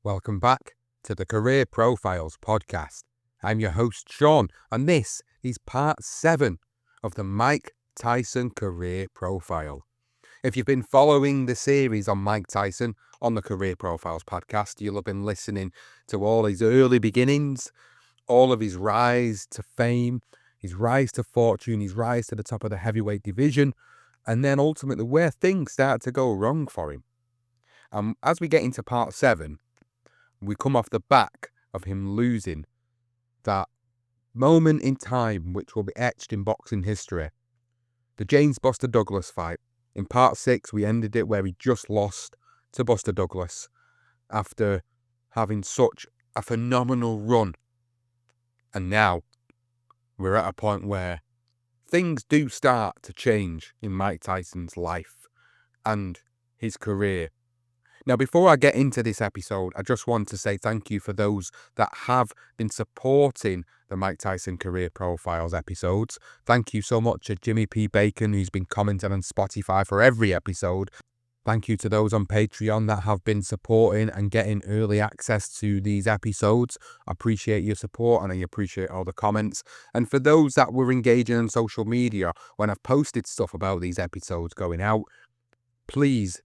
Welcome back to the Career Profiles podcast. I'm your host, Sean, and this is part 7 of the Mike Tyson Career Profile. If you've been following the series on Mike Tyson on the Career Profiles podcast, you'll have been listening to all his early beginnings, all of his rise to fame, his rise to fortune, his rise to the top of the heavyweight division, and then ultimately where things start to go wrong for him. As we get into part 7, we come off the back of him losing that moment in time which will be etched in boxing history. The James Buster Douglas fight. In part 6, we ended it where he just lost to Buster Douglas after having such a phenomenal run. And now we're at a point where things do start to change in Mike Tyson's life and his career. Now, before I get into this episode, I just want to say thank you for those that have been supporting the Mike Tyson Career Profiles episodes. Thank you so much to Jimmy P. Bacon, who's been commenting on Spotify for every episode. Thank you to those on Patreon that have been supporting and getting early access to these episodes. I appreciate your support and I appreciate all the comments. And for those that were engaging on social media when I've posted stuff about these episodes going out, please,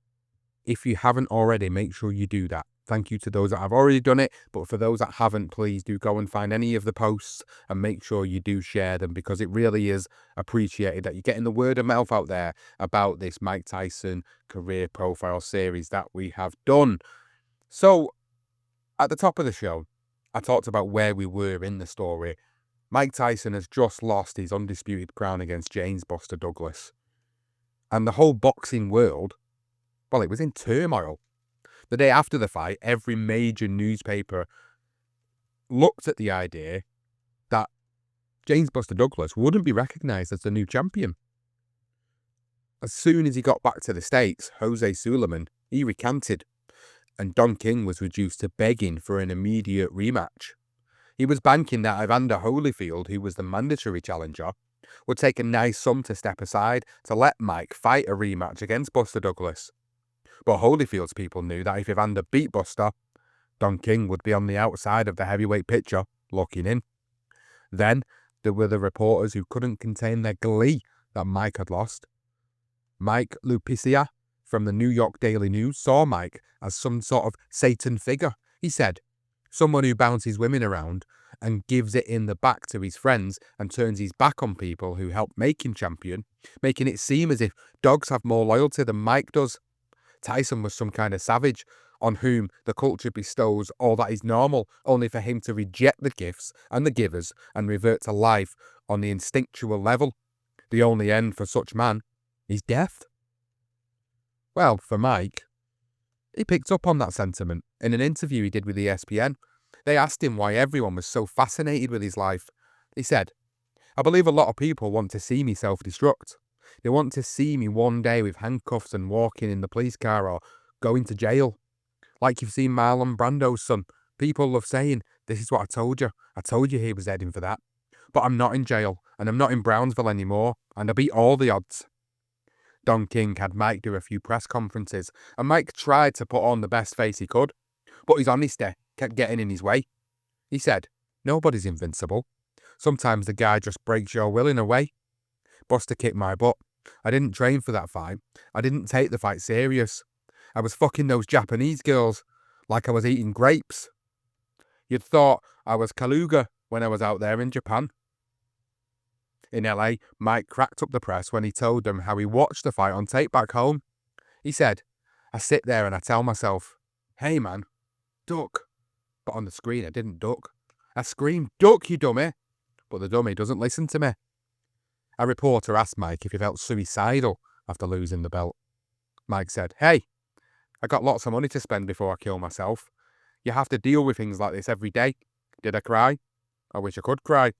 if you haven't already, make sure you do that. Thank you to those that have already done it, but for those that haven't, please do go and find any of the posts and make sure you do share them, because it really is appreciated that you're getting the word of mouth out there about this Mike Tyson Career Profile series that we have done. So, at the top of the show, I talked about where we were in the story. Mike Tyson has just lost his undisputed crown against James Buster Douglas. And the whole boxing world, well, it was in turmoil. The day after the fight, every major newspaper looked at the idea that James Buster Douglas wouldn't be recognised as the new champion. As soon as he got back to the States, Jose Sulaiman, he recanted, and Don King was reduced to begging for an immediate rematch. He was banking that Evander Holyfield, who was the mandatory challenger, would take a nice sum to step aside to let Mike fight a rematch against Buster Douglas. But Holyfield's people knew that if Evander beat Buster, Don King would be on the outside of the heavyweight picture, looking in. Then there were the reporters who couldn't contain their glee that Mike had lost. Mike Lupicia from the New York Daily News saw Mike as some sort of Satan figure. He said, someone who bounces women around and gives it in the back to his friends and turns his back on people who helped make him champion, making it seem as if dogs have more loyalty than Mike does. Tyson was some kind of savage on whom the culture bestows all that is normal, only for him to reject the gifts and the givers and revert to life on the instinctual level. The only end for such man is death. Well, for Mike, he picked up on that sentiment in an interview he did with ESPN. They asked him why everyone was so fascinated with his life. He said, I believe a lot of people want to see me self-destruct. They want to see me one day with handcuffs and walking in the police car or going to jail. Like you've seen Marlon Brando's son. People love saying, this is what I told you. I told you he was heading for that. But I'm not in jail, and I'm not in Brownsville anymore, and I beat all the odds. Don King had Mike do a few press conferences, and Mike tried to put on the best face he could, but his honesty kept getting in his way. He said, nobody's invincible. Sometimes the guy just breaks your will in a way. Buster kicked my butt. I didn't train for that fight. I didn't take the fight serious. I was fucking those Japanese girls like I was eating grapes. You'd thought I was Kaluga when I was out there in Japan. In LA, Mike cracked up the press when he told them how he watched the fight on tape back home. He said, I sit there and I tell myself, hey man, duck. But on the screen I didn't duck. I screamed, duck you dummy. But the dummy doesn't listen to me. A reporter asked Mike if he felt suicidal after losing the belt. Mike said, hey, I got lots of money to spend before I kill myself. You have to deal with things like this every day. Did I cry? I wish I could cry.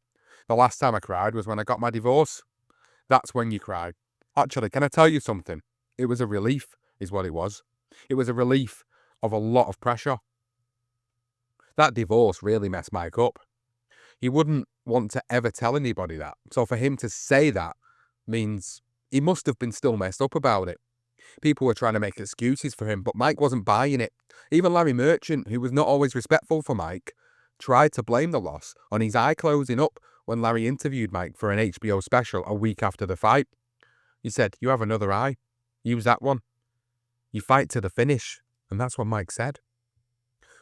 The last time I cried was when I got my divorce. That's when you cry. Actually, can I tell you something? It was a relief, is what it was. It was a relief of a lot of pressure. That divorce really messed Mike up. He wouldn't want to ever tell anybody that. So for him to say that means he must have been still messed up about it. People were trying to make excuses for him, but Mike wasn't buying it. Even Larry Merchant, who was not always respectful for Mike, tried to blame the loss on his eye closing up when Larry interviewed Mike for an HBO special a week after the fight. He said, "You have another eye. Use that one. You fight to the finish." And that's what Mike said.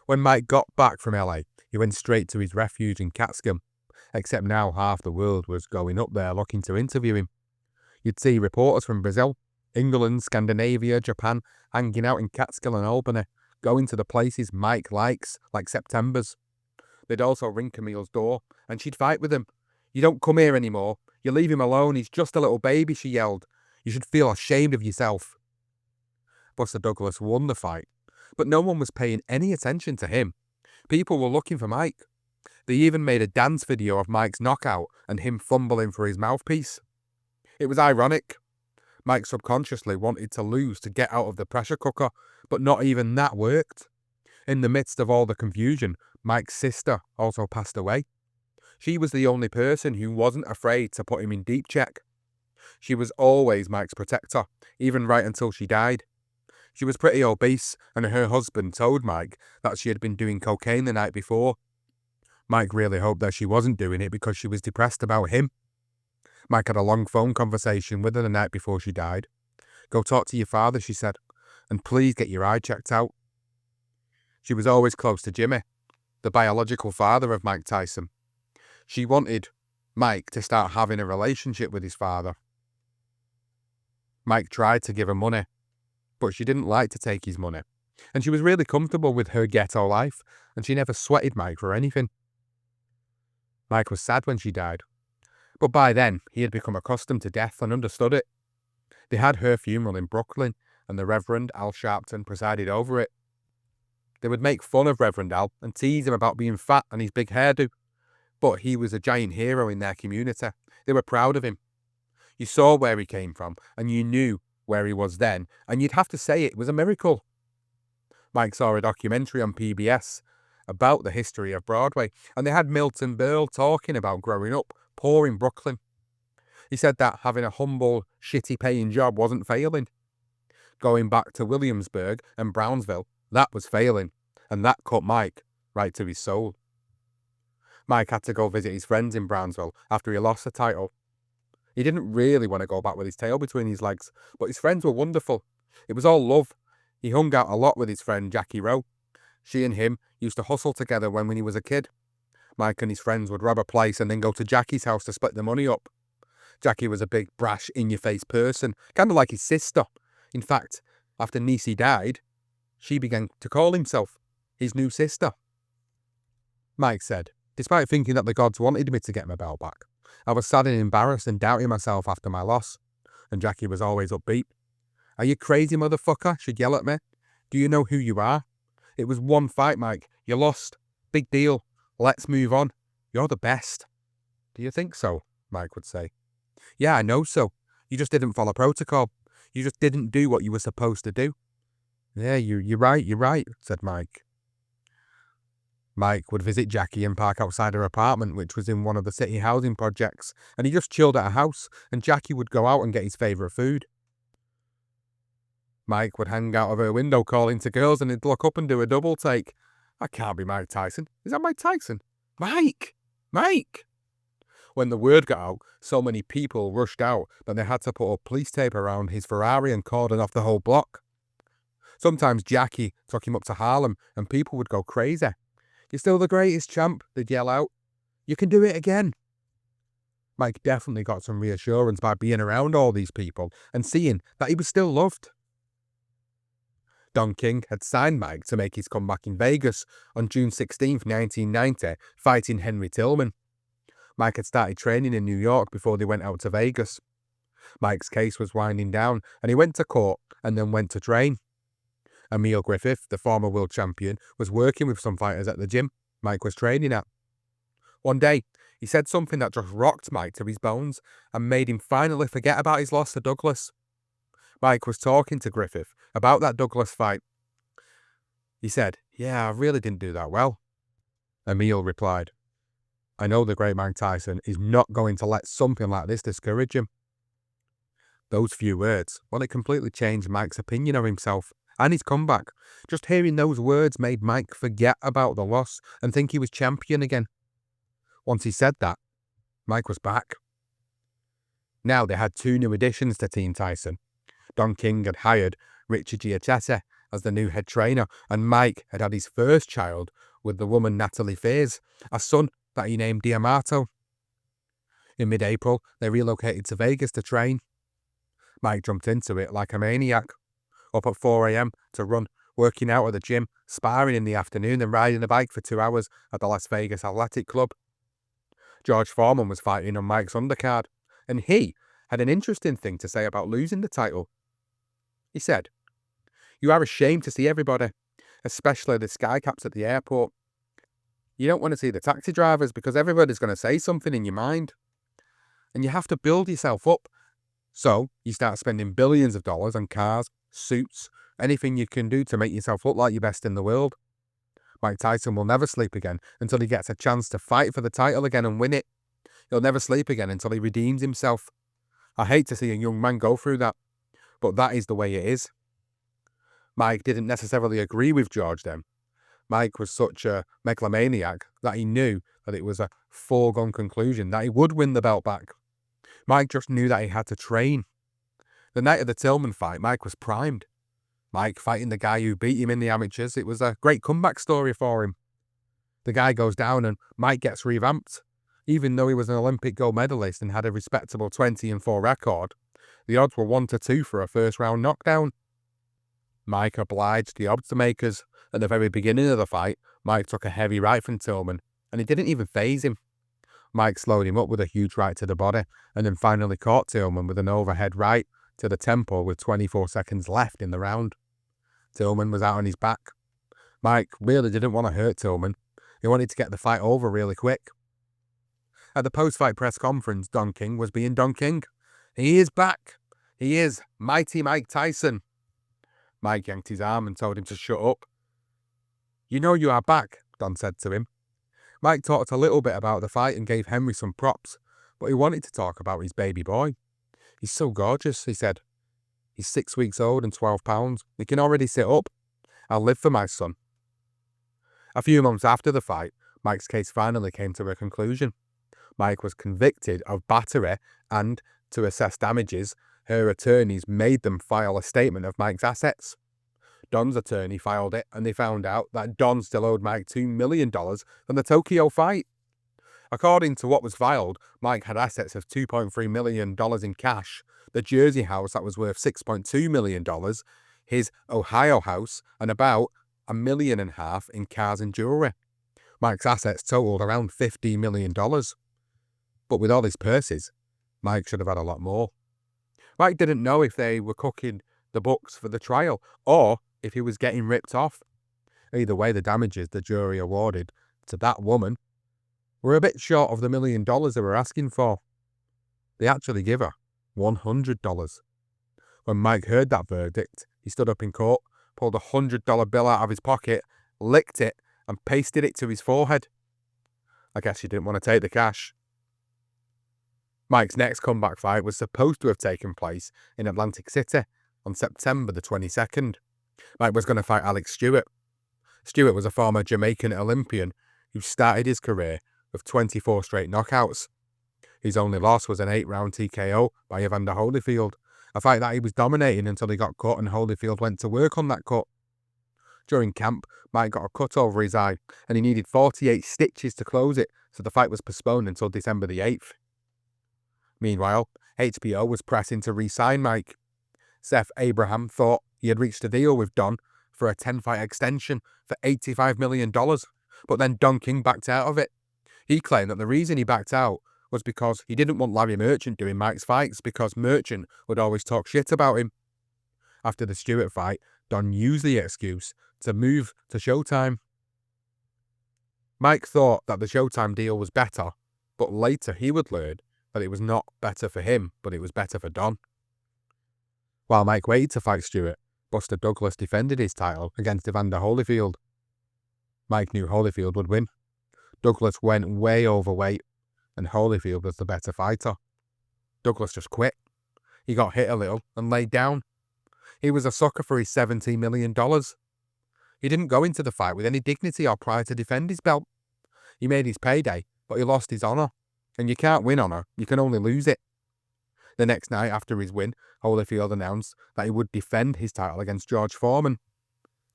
When Mike got back from LA, he went straight to his refuge in Catskill, except now half the world was going up there looking to interview him. You'd see reporters from Brazil, England, Scandinavia, Japan, hanging out in Catskill and Albany, going to the places Mike likes, like September's. They'd also ring Camille's door, and she'd fight with him. "You don't come here anymore. You leave him alone. He's just a little baby," she yelled. "You should feel ashamed of yourself." Buster Douglas won the fight, but no one was paying any attention to him. People were looking for Mike. They even made a dance video of Mike's knockout and him fumbling for his mouthpiece. It was ironic. Mike subconsciously wanted to lose to get out of the pressure cooker, but not even that worked. In the midst of all the confusion, Mike's sister also passed away. She was the only person who wasn't afraid to put him in deep check. She was always Mike's protector, even right until she died. She was pretty obese, and her husband told Mike that she had been doing cocaine the night before. Mike really hoped that she wasn't doing it because she was depressed about him. Mike had a long phone conversation with her the night before she died. "Go talk to your father," she said, "and please get your eye checked out." She was always close to Jimmy, the biological father of Mike Tyson. She wanted Mike to start having a relationship with his father. Mike tried to give her money, but she didn't like to take his money, and she was really comfortable with her ghetto life, and she never sweated Mike for anything. Mike was sad when she died, but by then he had become accustomed to death and understood it. They had her funeral in Brooklyn, and the Reverend Al Sharpton presided over it. They would make fun of Reverend Al and tease him about being fat and his big hairdo, but he was a giant hero in their community. They were proud of him. You saw where he came from, and you knew where he was then, and you'd have to say it was a miracle. Mike saw a documentary on PBS about the history of Broadway, and they had Milton Berle talking about growing up poor in Brooklyn. He said that having a humble, shitty-paying job wasn't failing. Going back to Williamsburg and Brownsville, that was failing, and that cut Mike right to his soul. Mike had to go visit his friends in Brownsville after he lost the title. He didn't really want to go back with his tail between his legs, but his friends were wonderful. It was all love. He hung out a lot with his friend Jackie Rowe. She and him used to hustle together when he was a kid. Mike and his friends would rob a place and then go to Jackie's house to split the money up. Jackie was a big, brash, in-your-face person, kind of like his sister. In fact, after Niecy died, she began to call himself his new sister. Mike said, "Despite thinking that the gods wanted me to get my belt back, I was sad and embarrassed and doubting myself after my loss." And Jackie was always upbeat. "Are you crazy, motherfucker?" she'd yell at me. "Do you know who you are? It was one fight, Mike. You lost. Big deal. Let's move on. You're the best." "Do you think so?" Mike would say. "Yeah, I know so. You just didn't follow protocol. You just didn't do what you were supposed to do." "Yeah, you're right," said Mike. Mike would visit Jackie and park outside her apartment, which was in one of the city housing projects, and he just chilled at her house, and Jackie would go out and get his favourite food. Mike would hang out of her window calling to girls, and he'd look up and do a double take. "That can't be Mike Tyson. Is that Mike Tyson? Mike! Mike!" When the word got out, so many people rushed out that they had to put up police tape around his Ferrari and cordon off the whole block. Sometimes Jackie took him up to Harlem, and people would go crazy. "You're still the greatest, champ," they'd yell out. "You can do it again." Mike definitely got some reassurance by being around all these people and seeing that he was still loved. Don King had signed Mike to make his comeback in Vegas on June 16, 1990, fighting Henry Tillman. Mike had started training in New York before they went out to Vegas. Mike's case was winding down, and he went to court and then went to train. Emil Griffith, the former world champion, was working with some fighters at the gym Mike was training at. One day, he said something that just rocked Mike to his bones and made him finally forget about his loss to Douglas. Mike was talking to Griffith about that Douglas fight. He said, "Yeah, I really didn't do that well." Emil replied, "I know the great Mike Tyson is not going to let something like this discourage him." Those few words, well, it completely changed Mike's opinion of himself and his comeback. Just hearing those words made Mike forget about the loss and think he was champion again. Once he said that, Mike was back. Now they had two new additions to Team Tyson. Don King had hired Richard Giacchetti as the new head trainer, and Mike had his first child with the woman Natalie Faze, a son that he named Diamato. In mid-April, they relocated to Vegas to train. Mike jumped into it like a maniac, up at 4 a.m. to run, working out at the gym, sparring in the afternoon and riding a bike for 2 hours at the Las Vegas Athletic Club. George Foreman was fighting on Mike's undercard, and he had an interesting thing to say about losing the title. He said, "You are ashamed to see everybody, especially the skycaps at the airport. You don't want to see the taxi drivers because everybody's going to say something in your mind. And you have to build yourself up. So you start spending billions of dollars on cars, suits, anything you can do to make yourself look like you're best in the world. Mike Tyson will never sleep again until he gets a chance to fight for the title again and win it. He'll never sleep again until he redeems himself. I hate to see a young man go through that, but that is the way it is." Mike didn't necessarily agree with George then. Mike was such a megalomaniac that he knew that it was a foregone conclusion that he would win the belt back. Mike just knew that he had to train. The night of the Tillman fight, Mike was primed. Mike fighting the guy who beat him in the amateurs, it was a great comeback story for him. The guy goes down and Mike gets revamped. Even though he was an Olympic gold medalist and had a respectable 20-4 record, the odds were 1-2 for a first round knockdown. Mike obliged the odds makers. At the very beginning of the fight, Mike took a heavy right from Tillman, and it didn't even faze him. Mike slowed him up with a huge right to the body, and then finally caught Tillman with an overhead right to the temple with 24 seconds left in the round. Tillman was out on his back. Mike really didn't want to hurt Tillman. He wanted to get the fight over really quick. At the post-fight press conference, Don King was being Don King. He is back. He is mighty Mike Tyson. Mike yanked his arm and told him to shut up. "You know you are back," Don said to him. Mike talked a little bit about the fight and gave Henry some props, but he wanted to talk about his baby boy. "He's so gorgeous," he said. "He's 6 weeks old and 12 pounds. He can already sit up. I'll live for my son." A few months after the fight, Mike's case finally came to a conclusion. Mike was convicted of battery and, to assess damages, her attorneys made them file a statement of Mike's assets. Don's attorney filed it, and they found out that Don still owed Mike $2 million from the Tokyo fight. According to what was filed, Mike had assets of $2.3 million in cash, the Jersey house that was worth $6.2 million, his Ohio house, and about $1.5 million in cars and jewelry. Mike's assets totaled around $15 million. But with all his purses, Mike should have had a lot more. Mike didn't know if they were cooking the books for the trial, or if he was getting ripped off. Either way, the damages the jury awarded to that woman were a bit short of the $1 million they were asking for. They actually give her $100. When Mike heard that verdict, he stood up in court, pulled a $100 bill out of his pocket, licked it, and pasted it to his forehead. I guess he didn't want to take the cash. Mike's next comeback fight was supposed to have taken place in Atlantic City on September the 22nd. Mike was going to fight Alex Stewart. Stewart was a former Jamaican Olympian who started his career with 24 straight knockouts. His only loss was an 8-round TKO by Evander Holyfield, a fight that he was dominating until he got cut and Holyfield went to work on that cut. During camp, Mike got a cut over his eye and he needed 48 stitches to close it, so the fight was postponed until December the 8th. Meanwhile, HBO was pressing to re-sign Mike. Seth Abraham thought he had reached a deal with Don for a 10-fight extension for $85 million, but then Don King backed out of it. He claimed that the reason he backed out was because he didn't want Larry Merchant doing Mike's fights because Merchant would always talk shit about him. After the Stewart fight, Don used the excuse to move to Showtime. Mike thought that the Showtime deal was better, but later he would learn that it was not better for him, but it was better for Don. While Mike waited to fight Stewart, Buster Douglas defended his title against Evander Holyfield. Mike knew Holyfield would win. Douglas went way overweight, and Holyfield was the better fighter. Douglas just quit. He got hit a little and laid down. He was a sucker for his $17 million. He didn't go into the fight with any dignity or pride to defend his belt. He made his payday, but he lost his honour. And you can't win honour, you can only lose it. The next night after his win, Holyfield announced that he would defend his title against George Foreman.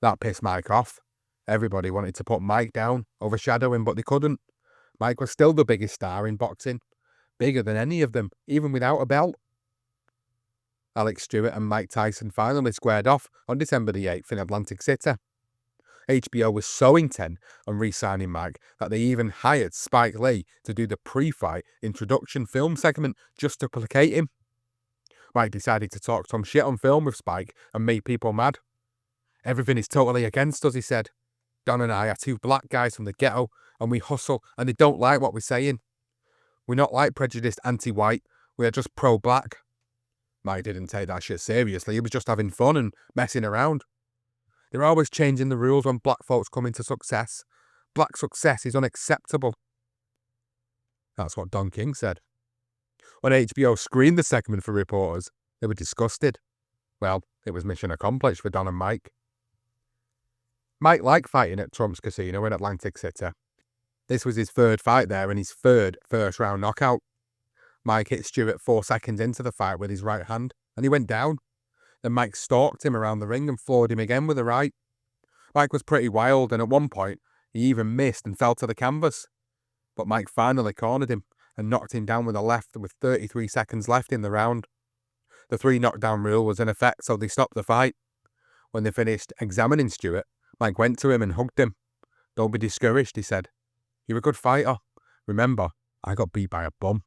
That pissed Mike off. Everybody wanted to put Mike down, overshadow him, but they couldn't. Mike was still the biggest star in boxing, bigger than any of them, even without a belt. Alex Stewart and Mike Tyson finally squared off on December the 8th in Atlantic City. HBO was so intent on re-signing Mike that they even hired Spike Lee to do the pre-fight introduction film segment just to placate him. Mike decided to talk some shit on film with Spike and make people mad. "Everything is totally against us," he said. "Don and I are two black guys from the ghetto, and we hustle, and they don't like what we're saying. We're not like prejudiced anti-white, we are just pro-black." Mike didn't take that shit seriously, he was just having fun and messing around. "They're always changing the rules when black folks come into success. Black success is unacceptable." That's what Don King said. When HBO screened the segment for reporters, they were disgusted. Well, it was mission accomplished for Don and Mike. Mike liked fighting at Trump's Casino in Atlantic City. This was his third fight there and his third first-round knockout. Mike hit Stewart 4 seconds into the fight with his right hand, and he went down. Then Mike stalked him around the ring and floored him again with a right. Mike was pretty wild, and at one point, he even missed and fell to the canvas. But Mike finally cornered him and knocked him down with a left with 33 seconds left in the round. The 3 knockdown rule was in effect, so they stopped the fight. When they finished examining Stewart, Mike went to him and hugged him. "Don't be discouraged," he said. "You're a good fighter. Remember, I got beat by a bum."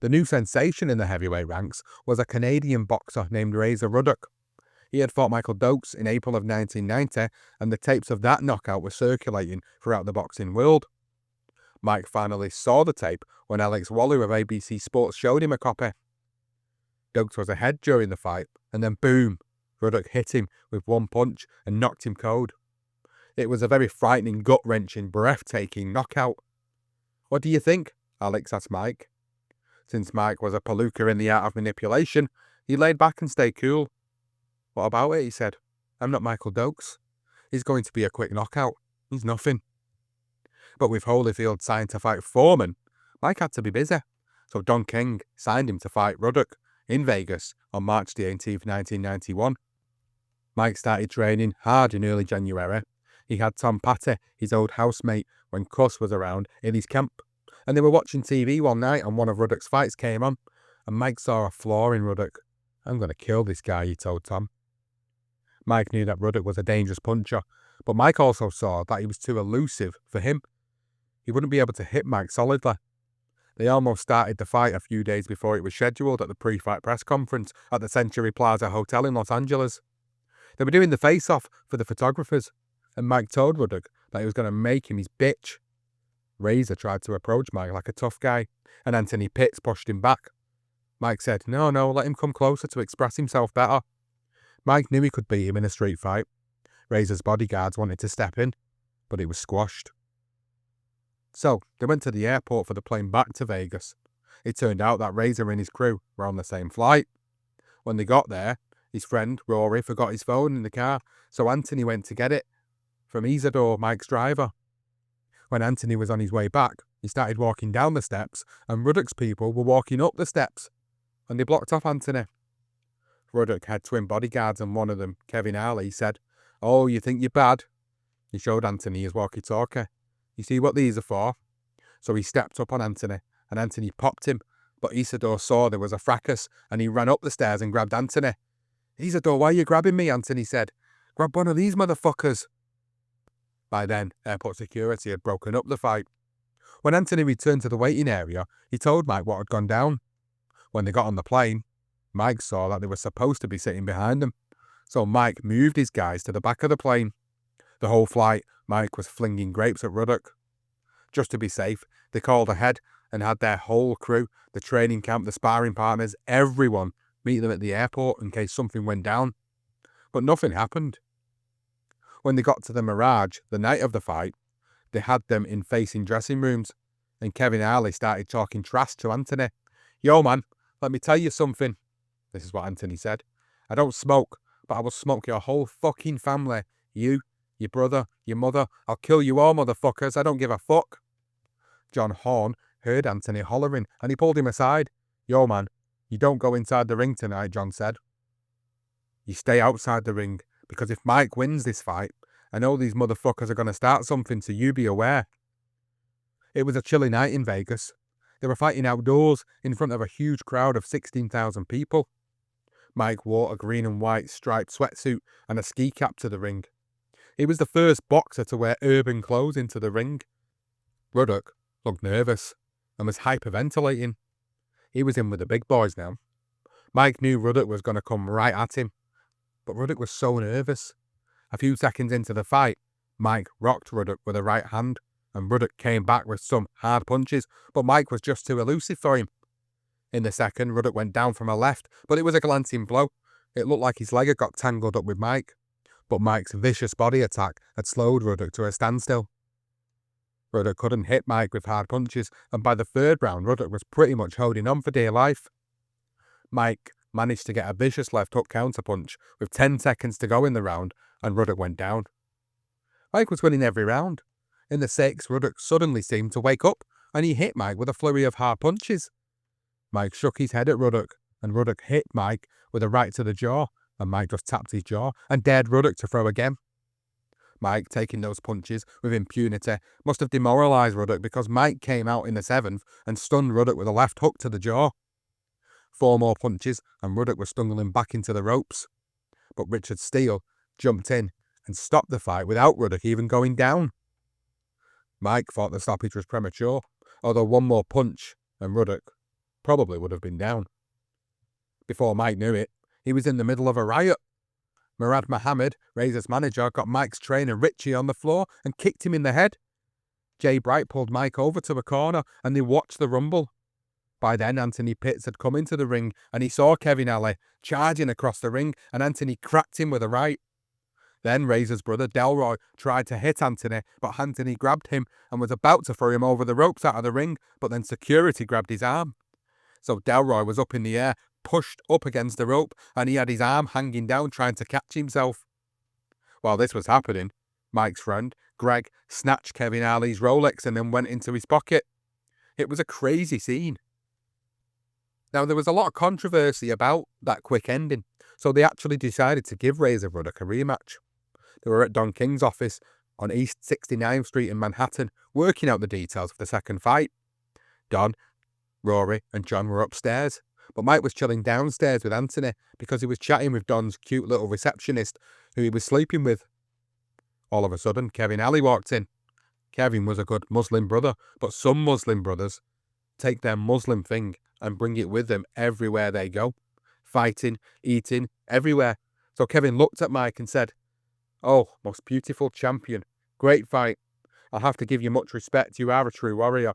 The new sensation in the heavyweight ranks was a Canadian boxer named Desiree Washington. He had fought Michael Dokes in April of 1990, and the tapes of that knockout were circulating throughout the boxing world. Mike finally saw the tape when Alex Wallou of ABC Sports showed him a copy. Dokes was ahead during the fight, and then boom, Ruddock hit him with one punch and knocked him cold. It was a very frightening, gut-wrenching, breathtaking knockout. "What do you think?" Alex asked Mike. Since Mike was a palooka in the art of manipulation, he laid back and stayed cool. "What about it?" he said. "I'm not Michael Dokes. He's going to be a quick knockout. He's nothing." But with Holyfield signed to fight Foreman, Mike had to be busy, so Don King signed him to fight Ruddock in Vegas on March the 18th, 1991. Mike started training hard in early January. He had Tom Patty, his old housemate, when Cuss was around, in his camp. And they were watching TV one night and one of Ruddock's fights came on, and Mike saw a flaw in Ruddock. "I'm going to kill this guy," he told Tom. Mike knew that Ruddock was a dangerous puncher, but Mike also saw that he was too elusive for him. He wouldn't be able to hit Mike solidly. They almost started the fight a few days before it was scheduled at the pre-fight press conference at the Century Plaza Hotel in Los Angeles. They were doing the face-off for the photographers, and Mike told Ruddock that he was going to make him his bitch. Razor tried to approach Mike like a tough guy, and Anthony Pitts pushed him back. Mike said, No, let him come closer to express himself better. Mike knew he could beat him in a street fight. Razor's bodyguards wanted to step in, but he was squashed. So, they went to the airport for the plane back to Vegas. It turned out that Razor and his crew were on the same flight. When they got there, his friend, Rory, forgot his phone in the car, so Anthony went to get it from Isidore, Mike's driver. When Anthony was on his way back, he started walking down the steps, and Ruddock's people were walking up the steps, and they blocked off Anthony. Ruddock had twin bodyguards, and one of them, Kevin Harley, said, "Oh, you think you're bad?" He showed Anthony his walkie-talkie. "You see what these are for?" So he stepped up on Anthony, and Anthony popped him, but Isidore saw there was a fracas, and he ran up the stairs and grabbed Anthony. "Isidore, why are you grabbing me?" Anthony said. "Grab one of these motherfuckers." By then, airport security had broken up the fight. When Anthony returned to the waiting area, he told Mike what had gone down. When they got on the plane, Mike saw that they were supposed to be sitting behind him, so Mike moved his guys to the back of the plane. The whole flight, Mike was flinging grapes at Ruddock. Just to be safe, they called ahead and had their whole crew, the training camp, the sparring partners, everyone meet them at the airport in case something went down. But nothing happened. When they got to the Mirage, the night of the fight, they had them in facing dressing rooms, and Kevin Harley started talking trash to Anthony. "Yo man, Let me tell you something. This is what Anthony said. I don't smoke, but I will smoke your whole fucking family. You, your brother, your mother. I'll kill you all, motherfuckers. I don't give a fuck. John Horn heard Anthony hollering and he pulled him aside. Yo, man, you don't go inside the ring tonight, John said. You stay outside the ring, because if Mike wins this fight, I know these motherfuckers are going to start something, so you be aware. It was a chilly night in Vegas. They were fighting outdoors in front of a huge crowd of 16,000 people. Mike wore a green and white striped sweatsuit and a ski cap to the ring. He was the first boxer to wear urban clothes into the ring. Ruddock looked nervous and was hyperventilating. He was in with the big boys now. Mike knew Ruddock was going to come right at him, but Ruddock was so nervous. A few seconds into the fight, Mike rocked Ruddock with a right hand, and Ruddock came back with some hard punches, but Mike was just too elusive for him. In the second, Ruddock went down from a left, but it was a glancing blow. It looked like his leg had got tangled up with Mike, but Mike's vicious body attack had slowed Ruddock to a standstill. Ruddock couldn't hit Mike with hard punches, and by the third round, Ruddock was pretty much holding on for dear life. Mike managed to get a vicious left hook counterpunch with 10 seconds to go in the round, and Ruddock went down. Mike was winning every round. In the sixth, Ruddock suddenly seemed to wake up, and he hit Mike with a flurry of hard punches. Mike shook his head at Ruddock, and Ruddock hit Mike with a right to the jaw, and Mike just tapped his jaw and dared Ruddock to throw again. Mike, taking those punches with impunity, must have demoralised Ruddock, because Mike came out in the seventh and stunned Ruddock with a left hook to the jaw. 4 more punches and Ruddock was stumbling back into the ropes. But Richard Steele jumped in and stopped the fight without Ruddock even going down. Mike thought the stoppage was premature, although 1 more punch and Ruddock probably would have been down. Before Mike knew it, he was in the middle of a riot. Murad Mohammed, Razor's manager, got Mike's trainer Richie on the floor and kicked him in the head. Jay Bright pulled Mike over to a corner and they watched the rumble. By then, Anthony Pitts had come into the ring and he saw Kevin Ali charging across the ring, and Anthony cracked him with a right. Then Razor's brother Delroy tried to hit Anthony, but Anthony grabbed him and was about to throw him over the ropes out of the ring, but then security grabbed his arm. So Delroy was up in the air, pushed up against the rope, and he had his arm hanging down trying to catch himself. While this was happening, Mike's friend, Greg, snatched Kevin Ali's Rolex and then went into his pocket. It was a crazy scene. Now, there was a lot of controversy about that quick ending, so they actually decided to give Razor Ruddock a rematch. They were at Don King's office on East 69th Street in Manhattan, working out the details of the second fight. Don, Rory and John were upstairs, but Mike was chilling downstairs with Anthony because he was chatting with Don's cute little receptionist who he was sleeping with. All of a sudden, Kevin Ali walked in. Kevin was a good Muslim brother, but some Muslim brothers take their Muslim thing and bring it with them everywhere they go. Fighting, eating, everywhere. So Kevin looked at Mike and said, "Oh, most beautiful champion. Great fight. I'll have to give you much respect. You are a true warrior."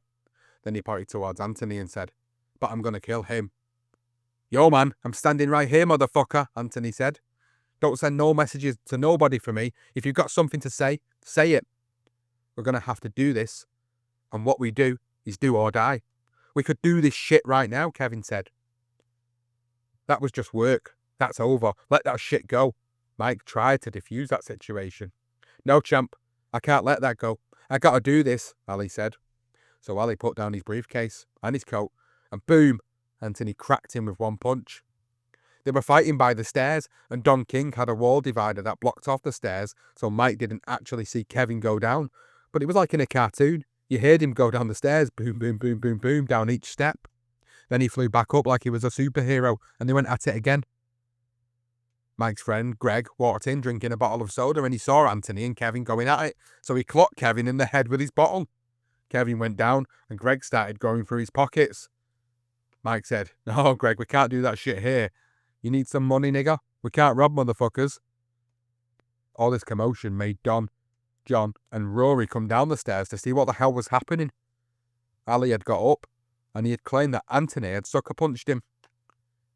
Then he pointed towards Anthony and said, "But I'm going to kill him." "Yo, man, I'm standing right here, motherfucker," Anthony said. "Don't send no messages to nobody for me. If you've got something to say, say it. We're going to have to do this. And what we do is do or die. We could do this shit right now," Kevin said. "That was just work. That's over. Let that shit go." Mike tried to defuse that situation. "No, champ, I can't let that go. I gotta do this," Ali said. So Ali put down his briefcase and his coat, and boom, Anthony cracked him with 1 punch. They were fighting by the stairs, and Don King had a wall divider that blocked off the stairs, so Mike didn't actually see Kevin go down. But it was like in a cartoon. You heard him go down the stairs, boom, boom, boom, boom, boom, down each step. Then he flew back up like he was a superhero, and they went at it again. Mike's friend, Greg, walked in drinking a bottle of soda, and he saw Anthony and Kevin going at it, so he clocked Kevin in the head with his bottle. Kevin went down, and Greg started going through his pockets. Mike said, "No, Greg, we can't do that shit here. You need some money, nigger? We can't rob motherfuckers." All this commotion made Don, John, and Rory come down the stairs to see what the hell was happening. Ali had got up, and he had claimed that Anthony had sucker-punched him.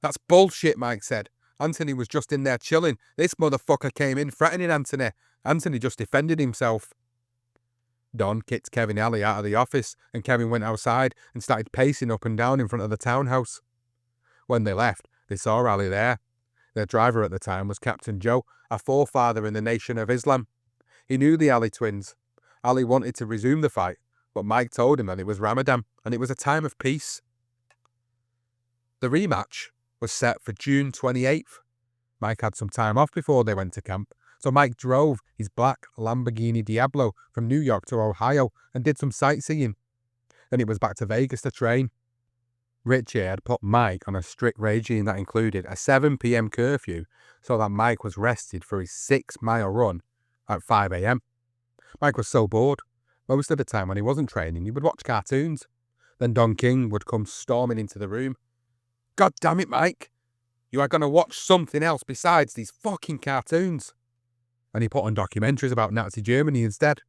"That's bullshit," Mike said. "Anthony was just in there chilling. This motherfucker came in threatening Anthony. Anthony just defended himself." Don kicked Kevin Ali out of the office, and Kevin went outside and started pacing up and down in front of the townhouse. When they left, they saw Ali there. Their driver at the time was Captain Joe, a forefather in the Nation of Islam. He knew the Ali twins. Ali wanted to resume the fight, but Mike told him that it was Ramadan and it was a time of peace. The rematch was set for June 28th. Mike had some time off before they went to camp, so Mike drove his black Lamborghini Diablo from New York to Ohio and did some sightseeing. Then it was back to Vegas to train. Richie had put Mike on a strict regime that included a 7 p.m. curfew so that Mike was rested for his 6-mile run at 5 a.m. Mike was so bored. Most of the time when he wasn't training, he would watch cartoons. Then Don King would come storming into the room. "God damn it, Mike! You are going to watch something else besides these fucking cartoons." And he put on documentaries about Nazi Germany instead.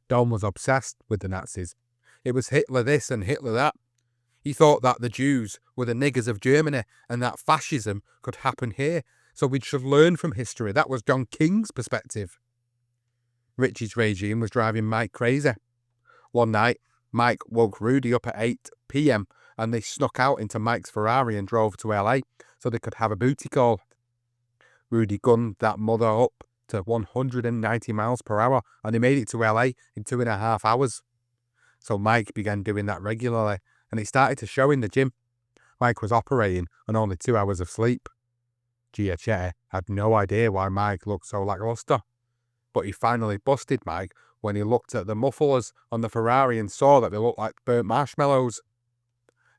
Don was obsessed with the Nazis. It was Hitler this and Hitler that. He thought that the Jews were the niggers of Germany and that fascism could happen here, so we should learn from history. That was Don King's perspective. Richie's regime was driving Mike crazy. One night, Mike woke Rudy up at 8 p.m. and they snuck out into Mike's Ferrari and drove to LA so they could have a booty call. Rudy gunned that mother up to 190 miles per hour and they made it to LA in 2.5 hours. So Mike began doing that regularly and it started to show in the gym. Mike was operating on only 2 hours of sleep. Giacchetti had no idea why Mike looked so lackluster. But he finally busted Mike when he looked at the mufflers on the Ferrari and saw that they looked like burnt marshmallows.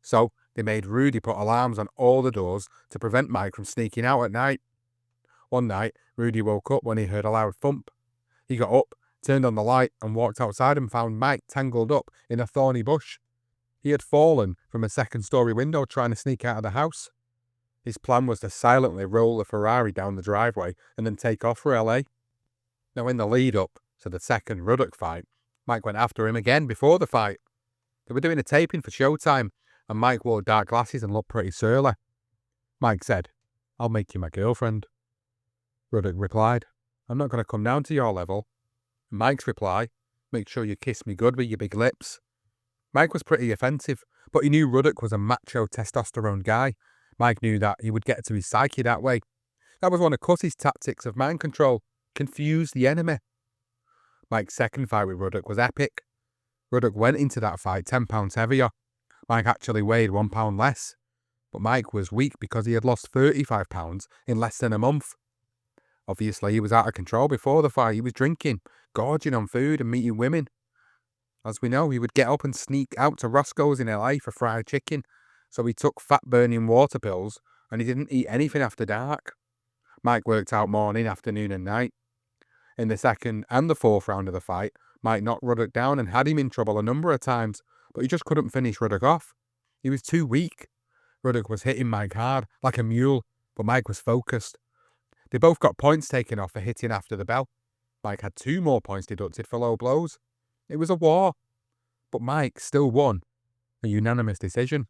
So they made Rudy put alarms on all the doors to prevent Mike from sneaking out at night. One night, Rudy woke up when he heard a loud thump. He got up, turned on the light and walked outside and found Mike tangled up in a thorny bush. He had fallen from a second-story window trying to sneak out of the house. His plan was to silently roll the Ferrari down the driveway and then take off for LA. Now in the lead-up to the second Ruddock fight, Mike went after him again before the fight. They were doing a taping for Showtime, and Mike wore dark glasses and looked pretty surly. Mike said, "I'll make you my girlfriend." Ruddock replied, "I'm not going to come down to your level." Mike's reply, "Make sure you kiss me good with your big lips." Mike was pretty offensive, but he knew Ruddock was a macho testosterone guy. Mike knew that he would get to his psyche that way. That was one of Cutty's tactics of mind control. Confuse the enemy. Mike's second fight with Ruddock was epic. Ruddock went into that fight 10 pounds heavier. Mike actually weighed 1 pound less. But Mike was weak because he had lost 35 pounds in less than a month. Obviously, he was out of control before the fight. He was drinking, gorging on food and meeting women. As we know, he would get up and sneak out to Roscoe's in LA for fried chicken. So he took fat-burning water pills and he didn't eat anything after dark. Mike worked out morning, afternoon and night. In the second and the fourth round of the fight, Mike knocked Ruddock down and had him in trouble a number of times, but he just couldn't finish Ruddock off. He was too weak. Ruddock was hitting Mike hard, like a mule, but Mike was focused. They both got points taken off for hitting after the bell. Mike had 2 more points deducted for low blows. It was a war, but Mike still won, a unanimous decision.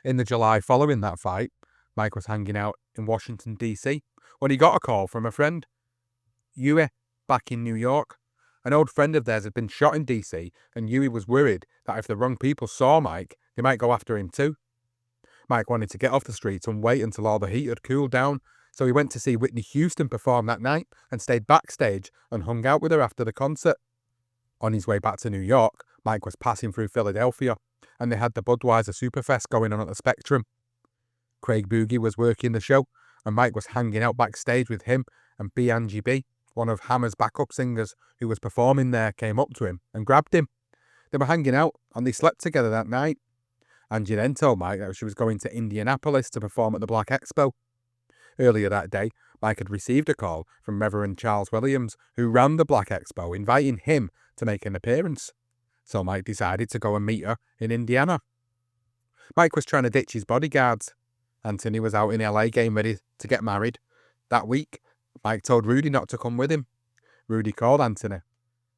In the July following that fight, Mike was hanging out in Washington, D.C. when he got a call from a friend. Huey, back in New York. An old friend of theirs had been shot in D.C. and Huey was worried that if the wrong people saw Mike, they might go after him too. Mike wanted to get off the streets and wait until all the heat had cooled down, so he went to see Whitney Houston perform that night and stayed backstage and hung out with her after the concert. On his way back to New York, Mike was passing through Philadelphia, and they had the Budweiser Superfest going on at the Spectrum. Craig Boogie was working the show, and Mike was hanging out backstage with him, and B. one of Hammer's backup singers who was performing there, came up to him and grabbed him. They were hanging out, and they slept together that night. Angie then told Mike that she was going to Indianapolis to perform at the Black Expo. Earlier that day, Mike had received a call from Reverend Charles Williams, who ran the Black Expo, inviting him to make an appearance. So Mike decided to go and meet her in Indiana. Mike was trying to ditch his bodyguards. Anthony was out in LA getting ready to get married. That week, Mike told Rudy not to come with him. Rudy called Anthony,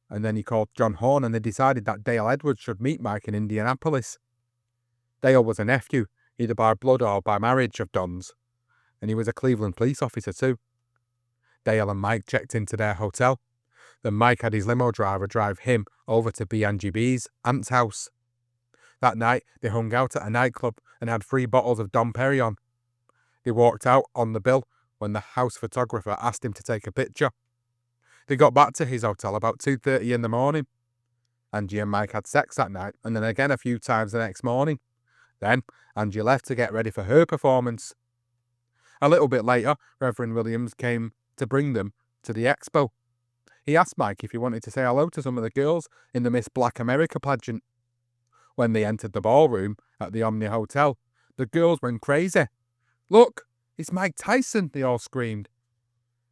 and then he called John Horn, and they decided that Dale Edwards should meet Mike in Indianapolis. Dale was a nephew, either by blood or by marriage, of Don's, and he was a Cleveland police officer too. Dale and Mike checked into their hotel. Then Mike had his limo driver drive him over to B. B's aunt's house. That night, they hung out at a nightclub and had 3 bottles of Dom Perignon. They walked out on the bill when the house photographer asked him to take a picture. They got back to his hotel about 2:30 in the morning. Angie and Mike had sex that night, and then again a few times the next morning. Then, Angie left to get ready for her performance. A little bit later, Reverend Williams came to bring them to the expo. He asked Mike if he wanted to say hello to some of the girls in the Miss Black America pageant. When they entered the ballroom at the Omni Hotel, the girls went crazy. "Look, it's Mike Tyson," they all screamed.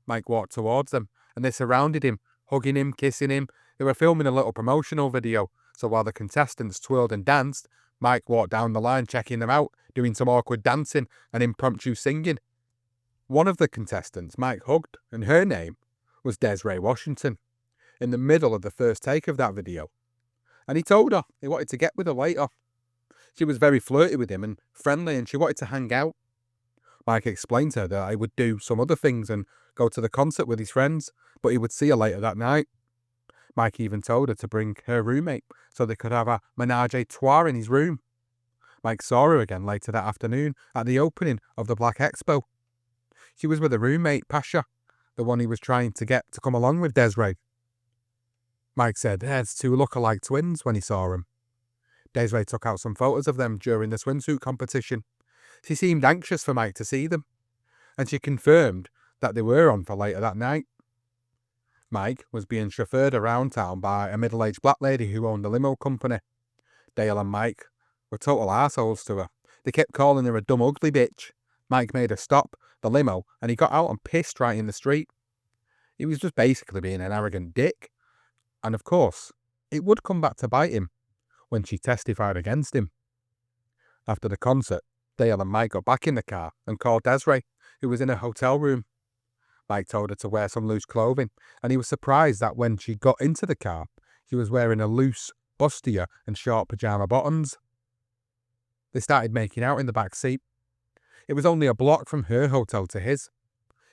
Mike walked towards them, and they surrounded him, hugging him, kissing him. They were filming a little promotional video, so while the contestants twirled and danced, Mike walked down the line checking them out, doing some awkward dancing and impromptu singing. One of the contestants Mike hugged, and her name was Desiree Washington, in the middle of the first take of that video. And he told her he wanted to get with her later. She was very flirty with him and friendly, and she wanted to hang out. Mike explained to her that he would do some other things and go to the concert with his friends, but he would see her later that night. Mike even told her to bring her roommate so they could have a menage a trois in his room. Mike saw her again later that afternoon at the opening of the Black Expo. She was with a roommate, Pasha, the one he was trying to get to come along with Desiree. Mike said there's 2 look-alike twins when he saw them. Desiree took out some photos of them during the swimsuit competition. She seemed anxious for Mike to see them, and she confirmed that they were on for later that night. Mike was being chauffeured around town by a middle-aged black lady who owned a limo company. Dale and Mike were total arseholes to her. They kept calling her a dumb ugly bitch. Mike made her stop the limo, and he got out and pissed right in the street. He was just basically being an arrogant dick. And of course, it would come back to bite him when she testified against him. After the concert, Dale and Mike got back in the car and called Desiree, who was in a hotel room. Mike told her to wear some loose clothing, and he was surprised that when she got into the car, she was wearing a loose bustier and short pyjama bottoms. They started making out in the back seat. It was only a block from her hotel to his.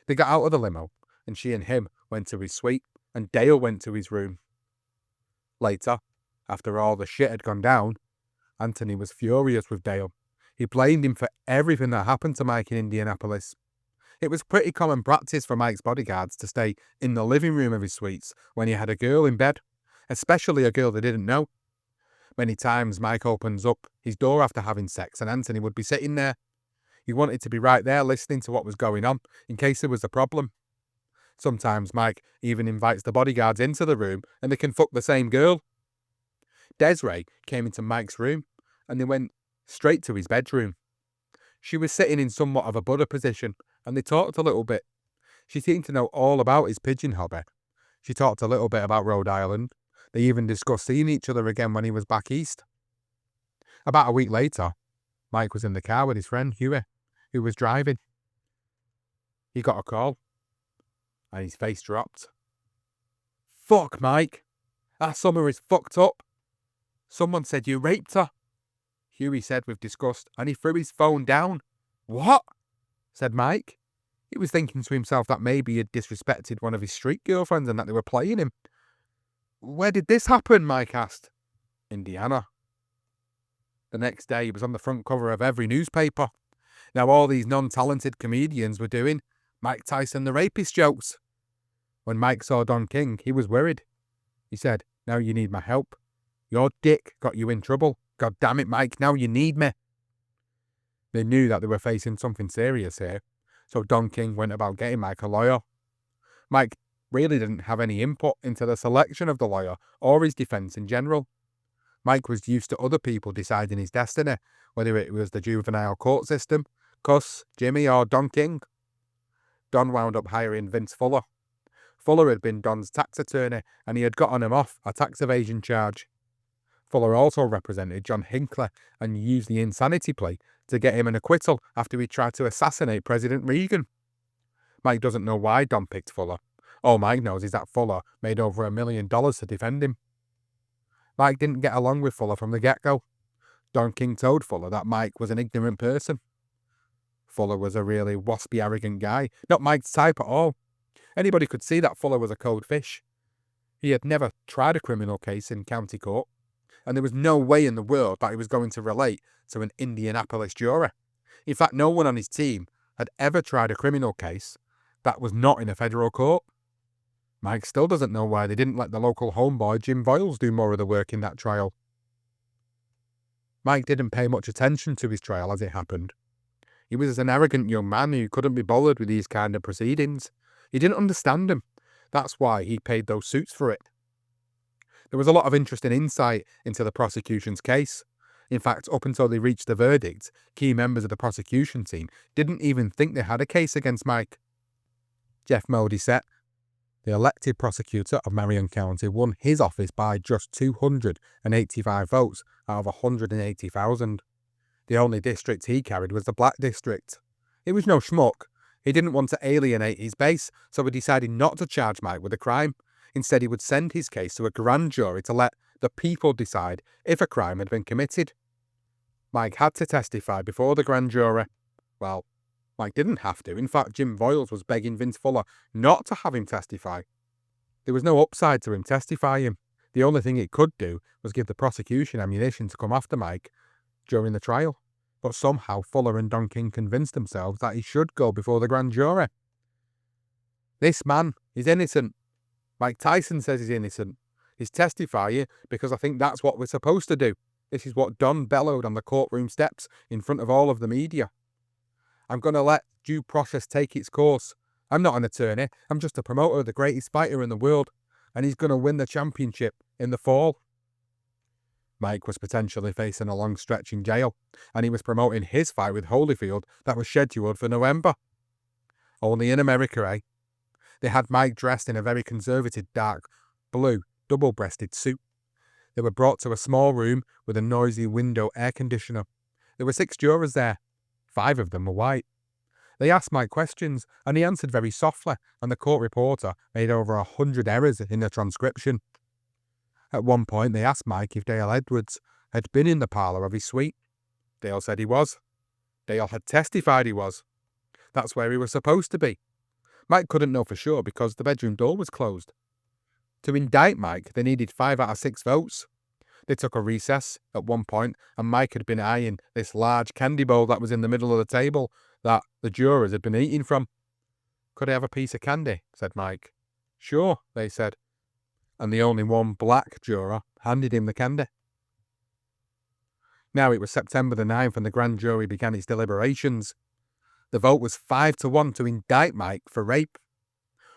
They got out of the limo, and she and him went to his suite, and Dale went to his room. Later, after all the shit had gone down, Anthony was furious with Dale. He blamed him for everything that happened to Mike in Indianapolis. It was pretty common practice for Mike's bodyguards to stay in the living room of his suites when he had a girl in bed, especially a girl they didn't know. Many times Mike opens up his door after having sex and Anthony would be sitting there. He wanted to be right there listening to what was going on in case there was a problem. Sometimes Mike even invites the bodyguards into the room and they can fuck the same girl. Desiree came into Mike's room and they went straight to his bedroom. She was sitting in somewhat of a Buddha position and they talked a little bit. She seemed to know all about his pigeon hobby. She talked a little bit about Rhode Island. They even discussed seeing each other again when he was back east. About a week later, Mike was in the car with his friend Huey, who was driving. He got a call and his face dropped. "Fuck, Mike. Our summer is fucked up. Someone said you raped her," Huey said with disgust, and he threw his phone down. "What?" said Mike. He was thinking to himself that maybe he had disrespected one of his street girlfriends and that they were playing him. "Where did this happen?" Mike asked. "Indiana." The next day he was on the front cover of every newspaper. Now all these non-talented comedians were doing Mike Tyson the rapist jokes. When Mike saw Don King, he was worried. He said, "Now you need my help. Your dick got you in trouble. God damn it, Mike, now you need me." They knew that they were facing something serious here, so Don King went about getting Mike a lawyer. Mike really didn't have any input into the selection of the lawyer or his defence in general. Mike was used to other people deciding his destiny, whether it was the juvenile court system, Cuss, Jimmy, or Don King. Don wound up hiring Vince Fuller. Fuller had been Don's tax attorney, and he had gotten him off a tax evasion charge. Fuller also represented John Hinckley and used the insanity plea to get him an acquittal after he tried to assassinate President Reagan. Mike doesn't know why Don picked Fuller. All Mike knows is that Fuller made over $1 million to defend him. Mike didn't get along with Fuller from the get-go. Don King told Fuller that Mike was an ignorant person. Fuller was a really waspy, arrogant guy, not Mike's type at all. Anybody could see that Fuller was a cold fish. He had never tried a criminal case in county court, and there was no way in the world that he was going to relate to an Indianapolis juror. In fact, no one on his team had ever tried a criminal case that was not in a federal court. Mike still doesn't know why they didn't let the local homeboy Jim Voiles do more of the work in that trial. Mike didn't pay much attention to his trial as it happened. He was an arrogant young man who couldn't be bothered with these kind of proceedings. He didn't understand them. That's why he paid those suits for it. There was a lot of interesting insight into the prosecution's case. In fact, up until they reached the verdict, key members of the prosecution team didn't even think they had a case against Mike. Jeff Modisette, the elected prosecutor of Marion County, won his office by just 285 votes out of 180,000. The only district he carried was the Black District. He was no schmuck. He didn't want to alienate his base, so he decided not to charge Mike with a crime. Instead, he would send his case to a grand jury to let the people decide if a crime had been committed. Mike had to testify before the grand jury. Well, Mike didn't have to. In fact, Jim Voiles was begging Vince Fuller not to have him testify. There was no upside to him testifying. The only thing it could do was give the prosecution ammunition to come after Mike during the trial. But somehow Fuller and Don King convinced themselves that he should go before the grand jury. This man is innocent. Mike Tyson says he's innocent. He's testifying because I think that's what we're supposed to do. This is what Don bellowed on the courtroom steps in front of all of the media. I'm going to let due process take its course. I'm not an attorney. I'm just a promoter of the greatest fighter in the world. And he's going to win the championship in the fall. Mike was potentially facing a long stretch in jail, and he was promoting his fight with Holyfield that was scheduled for November. Only in America, eh? They had Mike dressed in a very conservative dark blue double-breasted suit. They were brought to a small room with a noisy window air conditioner. There were 6 jurors there. 5 of them were white. They asked Mike questions, and he answered very softly, and the court reporter made over 100 errors in the transcription. At one point, they asked Mike if Dale Edwards had been in the parlour of his suite. Dale said he was. Dale had testified he was. That's where he was supposed to be. Mike couldn't know for sure because the bedroom door was closed. To indict Mike, they needed 5 out of 6 votes. They took a recess at one point, and Mike had been eyeing this large candy bowl that was in the middle of the table that the jurors had been eating from. "Could I have a piece of candy?" said Mike. "Sure," they said. And the only one black juror handed him the candy. Now it was September the 9th and the grand jury began its deliberations. The vote was 5-1 to indict Mike for rape.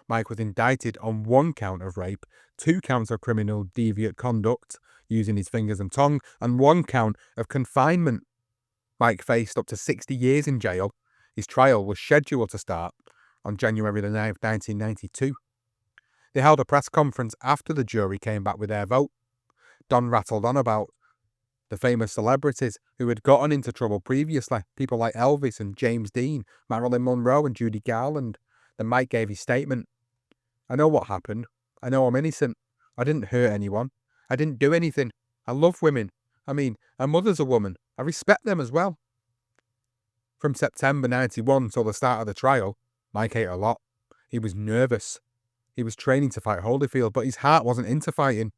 Mike was indicted on 1 count of rape, 2 counts of criminal deviant conduct, using his fingers and tongue, and 1 count of confinement. Mike faced up to 60 years in jail. His trial was scheduled to start on January the 9th, 1992. They held a press conference after the jury came back with their vote. Don rattled on about the famous celebrities who had gotten into trouble previously, people like Elvis and James Dean, Marilyn Monroe and Judy Garland. Then Mike gave his statement. "I know what happened. I know I'm innocent. I didn't hurt anyone. I didn't do anything. I love women. I mean, my mother's a woman. I respect them as well." From September 91 till the start of the trial, Mike ate a lot. He was nervous. He was training to fight Holyfield, but his heart wasn't into fighting.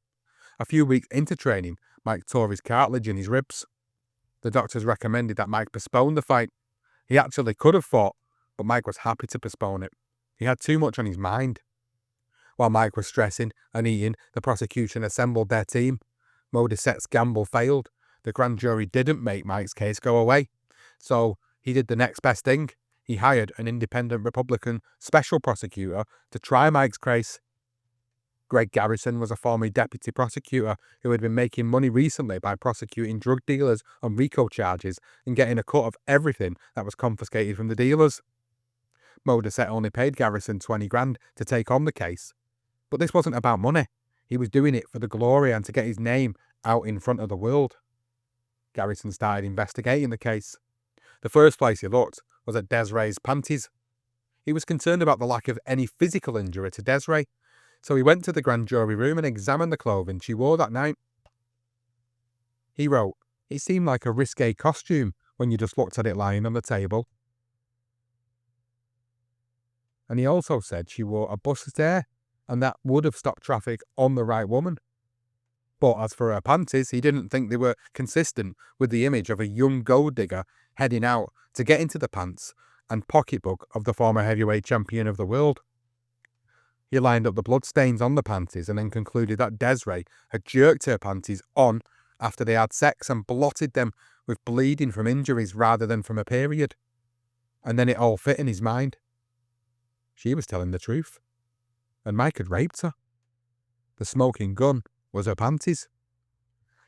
A few weeks into training, Mike tore his cartilage in his ribs. The doctors recommended that Mike postpone the fight. He actually could have fought, but Mike was happy to postpone it. He had too much on his mind. While Mike was stressing and eating, the prosecution assembled their team. Modisette's gamble failed. The grand jury didn't make Mike's case go away. So he did the next best thing. He hired an independent Republican special prosecutor to try Mike's case. Greg Garrison was a former deputy prosecutor who had been making money recently by prosecuting drug dealers on RICO charges and getting a cut of everything that was confiscated from the dealers. Modisette only paid Garrison 20 grand to take on the case. But this wasn't about money. He was doing it for the glory and to get his name out in front of the world. Garrison started investigating the case. The first place he looked was at Desiree's panties. He was concerned about the lack of any physical injury to Desiree, so he went to the grand jury room and examined the clothing she wore that night. He wrote, "It seemed like a risque costume when you just looked at it lying on the table." And he also said she wore a bustier, and that would have stopped traffic on the right woman. But as for her panties, he didn't think they were consistent with the image of a young gold digger heading out to get into the pants and pocketbook of the former heavyweight champion of the world. He lined up the bloodstains on the panties and then concluded that Desiree had jerked her panties on after they had sex and blotted them with bleeding from injuries rather than from a period. And then it all fit in his mind. She was telling the truth. And Mike had raped her. The smoking gun was her panties.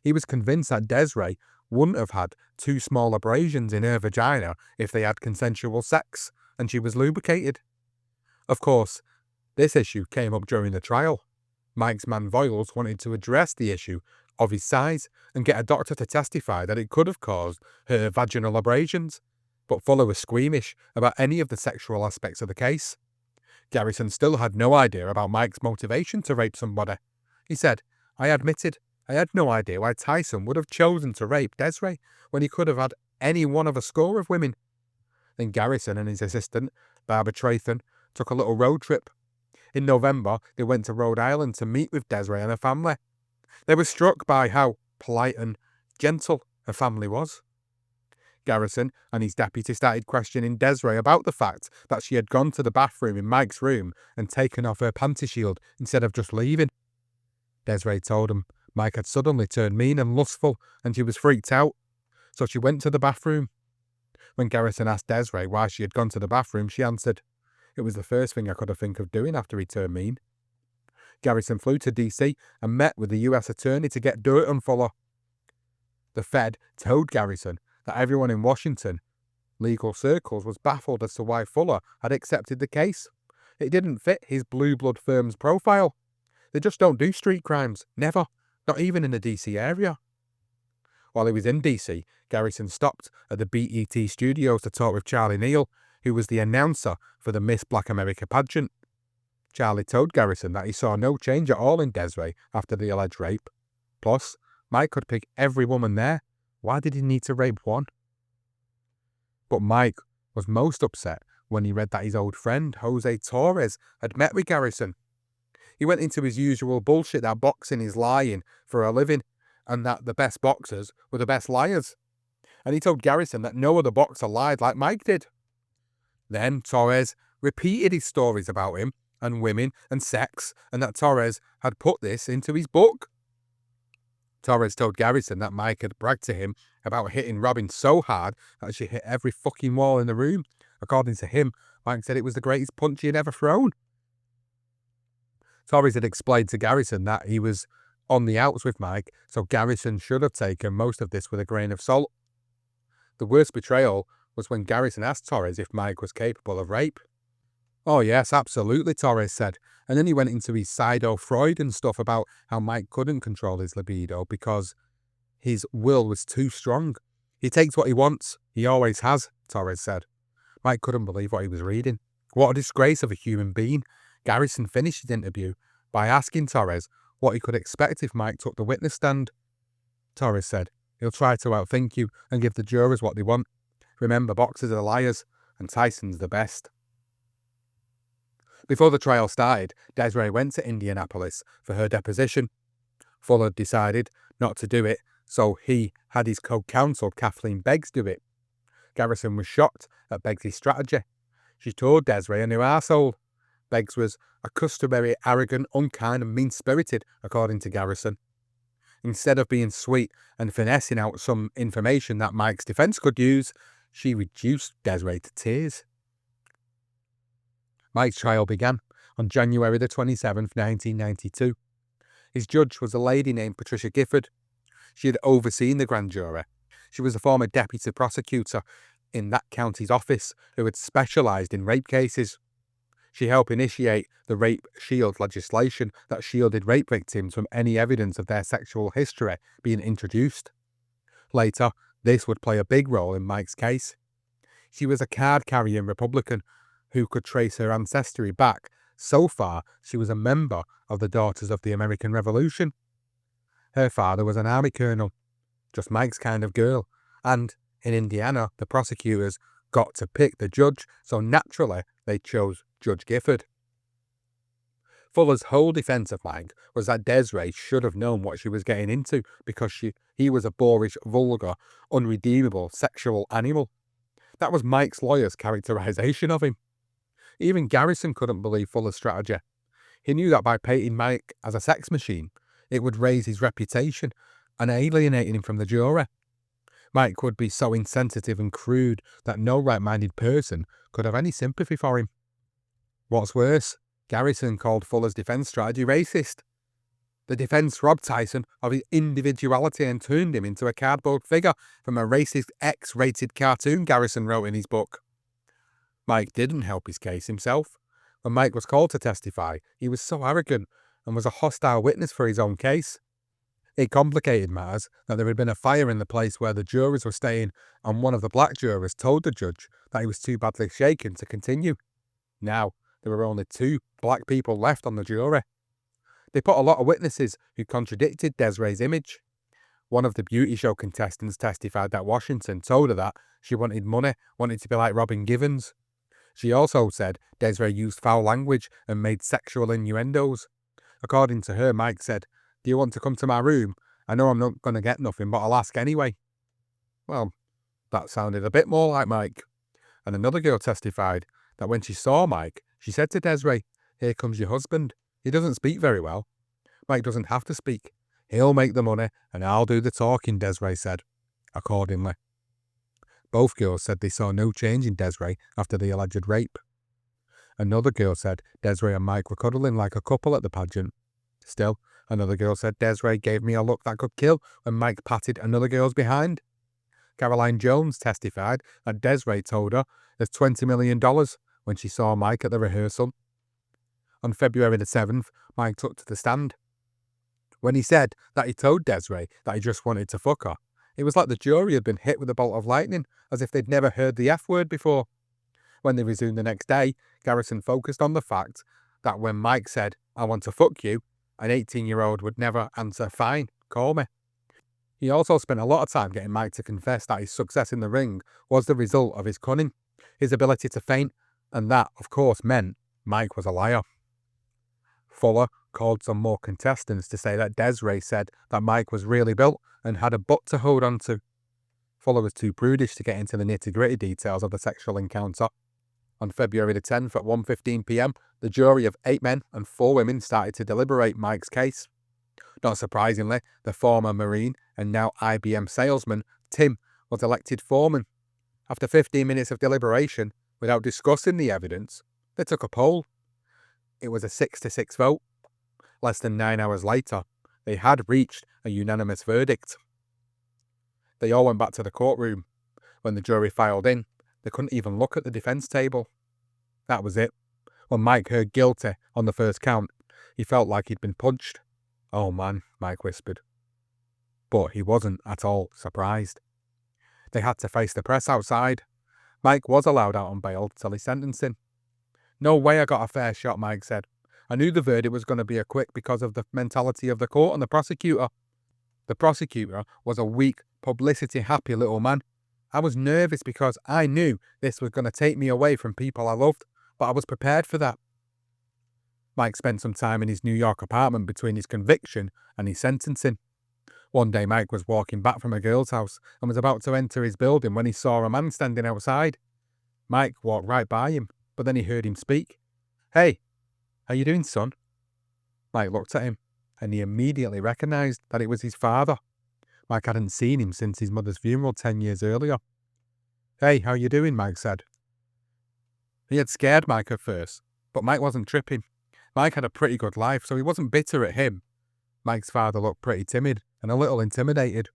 He was convinced that Desiree wouldn't have had 2 small abrasions in her vagina if they had consensual sex and she was lubricated. Of course, this issue came up during the trial. Mike's man Voiles wanted to address the issue of his size and get a doctor to testify that it could have caused her vaginal abrasions, but Fuller was squeamish about any of the sexual aspects of the case. Garrison still had no idea about Mike's motivation to rape somebody. He said, "I admitted I had no idea why Tyson would have chosen to rape Desiree when he could have had any one of a score of women." Then Garrison and his assistant, Barbara Trathan, took a little road trip. In November, they went to Rhode Island to meet with Desiree and her family. They were struck by how polite and gentle her family was. Garrison and his deputy started questioning Desiree about the fact that she had gone to the bathroom in Mike's room and taken off her panty shield instead of just leaving. Desiree told him Mike had suddenly turned mean and lustful and she was freaked out, so she went to the bathroom. When Garrison asked Desiree why she had gone to the bathroom, she answered, "It was the first thing I could have think of doing after he turned mean." Garrison flew to DC and met with the US attorney to get dirt on Fuller. The Fed told Garrison that everyone in Washington legal circles was baffled as to why Fuller had accepted the case. It didn't fit his blue blood firm's profile. They just don't do street crimes, never, not even in the DC area. While he was in DC, Garrison stopped at the BET studios to talk with Charlie Neal, who was the announcer for the Miss Black America pageant. Charlie told Garrison that he saw no change at all in Desiree after the alleged rape. Plus, Mike could pick every woman there. Why did he need to rape one? But Mike was most upset when he read that his old friend, Jose Torres, had met with Garrison. He went into his usual bullshit that boxing is lying for a living and that the best boxers were the best liars. And he told Garrison that no other boxer lied like Mike did. Then Torres repeated his stories about him and women and sex, and that Torres had put this into his book. Torres told Garrison that Mike had bragged to him about hitting Robin so hard that she hit every fucking wall in the room. According to him, Mike said it was the greatest punch he had ever thrown. Torres had explained to Garrison that he was on the outs with Mike, so Garrison should have taken most of this with a grain of salt. The worst betrayal was when Garrison asked Torres if Mike was capable of rape. "Oh yes, absolutely," Torres said, and then he went into his Freud and stuff about how Mike couldn't control his libido because his will was too strong. "He takes what he wants, he always has," Torres said. Mike couldn't believe what he was reading. What a disgrace of a human being. Garrison finished his interview by asking Torres what he could expect if Mike took the witness stand. Torres said, "He'll try to outthink you and give the jurors what they want. Remember, boxers are liars, and Tyson's the best." Before the trial started, Desiree went to Indianapolis for her deposition. Fuller decided not to do it, so he had his co-counsel Kathleen Beggs do it. Garrison was shocked at Beggs' strategy. She told Desiree a new arsehole. Beggs was a customary arrogant, unkind and mean-spirited, according to Garrison. Instead of being sweet and finessing out some information that Mike's defense could use, she reduced Desiree to tears. Mike's trial began on January the 27th, 1992. His judge was a lady named Patricia Gifford. She had overseen the grand jury. She was a former deputy prosecutor in that county's office who had specialised in rape cases. She helped initiate the Rape Shield legislation that shielded rape victims from any evidence of their sexual history being introduced. Later, this would play a big role in Mike's case. She was a card-carrying Republican who could trace her ancestry back so far she was a member of the Daughters of the American Revolution. Her father was an army colonel, just Mike's kind of girl, and in Indiana, the prosecutors got to pick the judge, so naturally they chose Judge Gifford. Fuller's whole defence of Mike was that Desiree should have known what she was getting into because he was a boorish, vulgar, unredeemable sexual animal. That was Mike's lawyer's characterisation of him. Even Garrison couldn't believe Fuller's strategy. He knew that by painting Mike as a sex machine, it would raise his reputation and alienating him from the jury. Mike would be so insensitive and crude that no right-minded person could have any sympathy for him. What's worse, Garrison called Fuller's defence strategy racist. The defence robbed Tyson of his individuality and turned him into a cardboard figure from a racist X-rated cartoon, Garrison wrote in his book. Mike didn't help his case himself. When Mike was called to testify, he was so arrogant and was a hostile witness for his own case. It complicated matters that there had been a fire in the place where the jurors were staying, and one of the black jurors told the judge that he was too badly shaken to continue. Now, there were only 2 black people left on the jury. They put a lot of witnesses who contradicted Desiree's image. One of the beauty show contestants testified that Washington told her that she wanted money, wanted to be like Robin Givens. She also said Desiree used foul language and made sexual innuendos. According to her, Mike said, "Do you want to come to my room? I know I'm not going to get nothing, but I'll ask anyway." Well, that sounded a bit more like Mike. And another girl testified that when she saw Mike, she said to Desiree, "Here comes your husband. He doesn't speak very well." Mike doesn't have to speak. He'll make the money and I'll do the talking, Desiree said. Accordingly, both girls said they saw no change in Desiree after the alleged rape. Another girl said Desiree and Mike were cuddling like a couple at the pageant. Still, another girl said Desiree gave me a look that could kill when Mike patted another girl's behind. Caroline Jones testified that Desiree told her there's $20 million when she saw Mike at the rehearsal. On February the 7th, Mike took to the stand. When he said that he told Desiree that he just wanted to fuck her, it was like the jury had been hit with a bolt of lightning, as if they'd never heard the F word before. When they resumed the next day, Garrison focused on the fact that when Mike said, "I want to fuck you," an 18-year-old would never answer, "Fine, call me." He also spent a lot of time getting Mike to confess that his success in the ring was the result of his cunning, his ability to feint, and that, of course, meant Mike was a liar. Fuller called some more contestants to say that Desiree said that Mike was really built and had a butt to hold on to. Fuller was too prudish to get into the nitty-gritty details of the sexual encounter. On February the 10th at 1:15 p.m, the jury of 8 men and 4 women started to deliberate Mike's case. Not surprisingly, the former Marine and now IBM salesman, Tim, was elected foreman. After 15 minutes of deliberation, without discussing the evidence, they took a poll. It was a 6-6 vote. Less than 9 hours later, they had reached a unanimous verdict. They all went back to the courtroom. When the jury filed in, they couldn't even look at the defense table. That was it. When Mike heard guilty on the first count, he felt like he'd been punched. "Oh man," Mike whispered. But he wasn't at all surprised. They had to face the press outside. Mike was allowed out on bail till his sentencing. "No way I got a fair shot," Mike said. "I knew the verdict was going to be a quick because of the mentality of the court and the prosecutor. The prosecutor was a weak, publicity-happy little man. I was nervous because I knew this was going to take me away from people I loved, but I was prepared for that." Mike spent some time in his New York apartment between his conviction and his sentencing. One day Mike was walking back from a girl's house and was about to enter his building when he saw a man standing outside. Mike walked right by him, but then he heard him speak. "Hey, how you doing, son?" Mike looked at him, and he immediately recognised that it was his father. Mike hadn't seen him since his mother's funeral 10 years earlier. "Hey, how you doing?" Mike said. He had scared Mike at first, but Mike wasn't tripping. Mike had a pretty good life, so he wasn't bitter at him. Mike's father looked pretty timid and a little intimidated.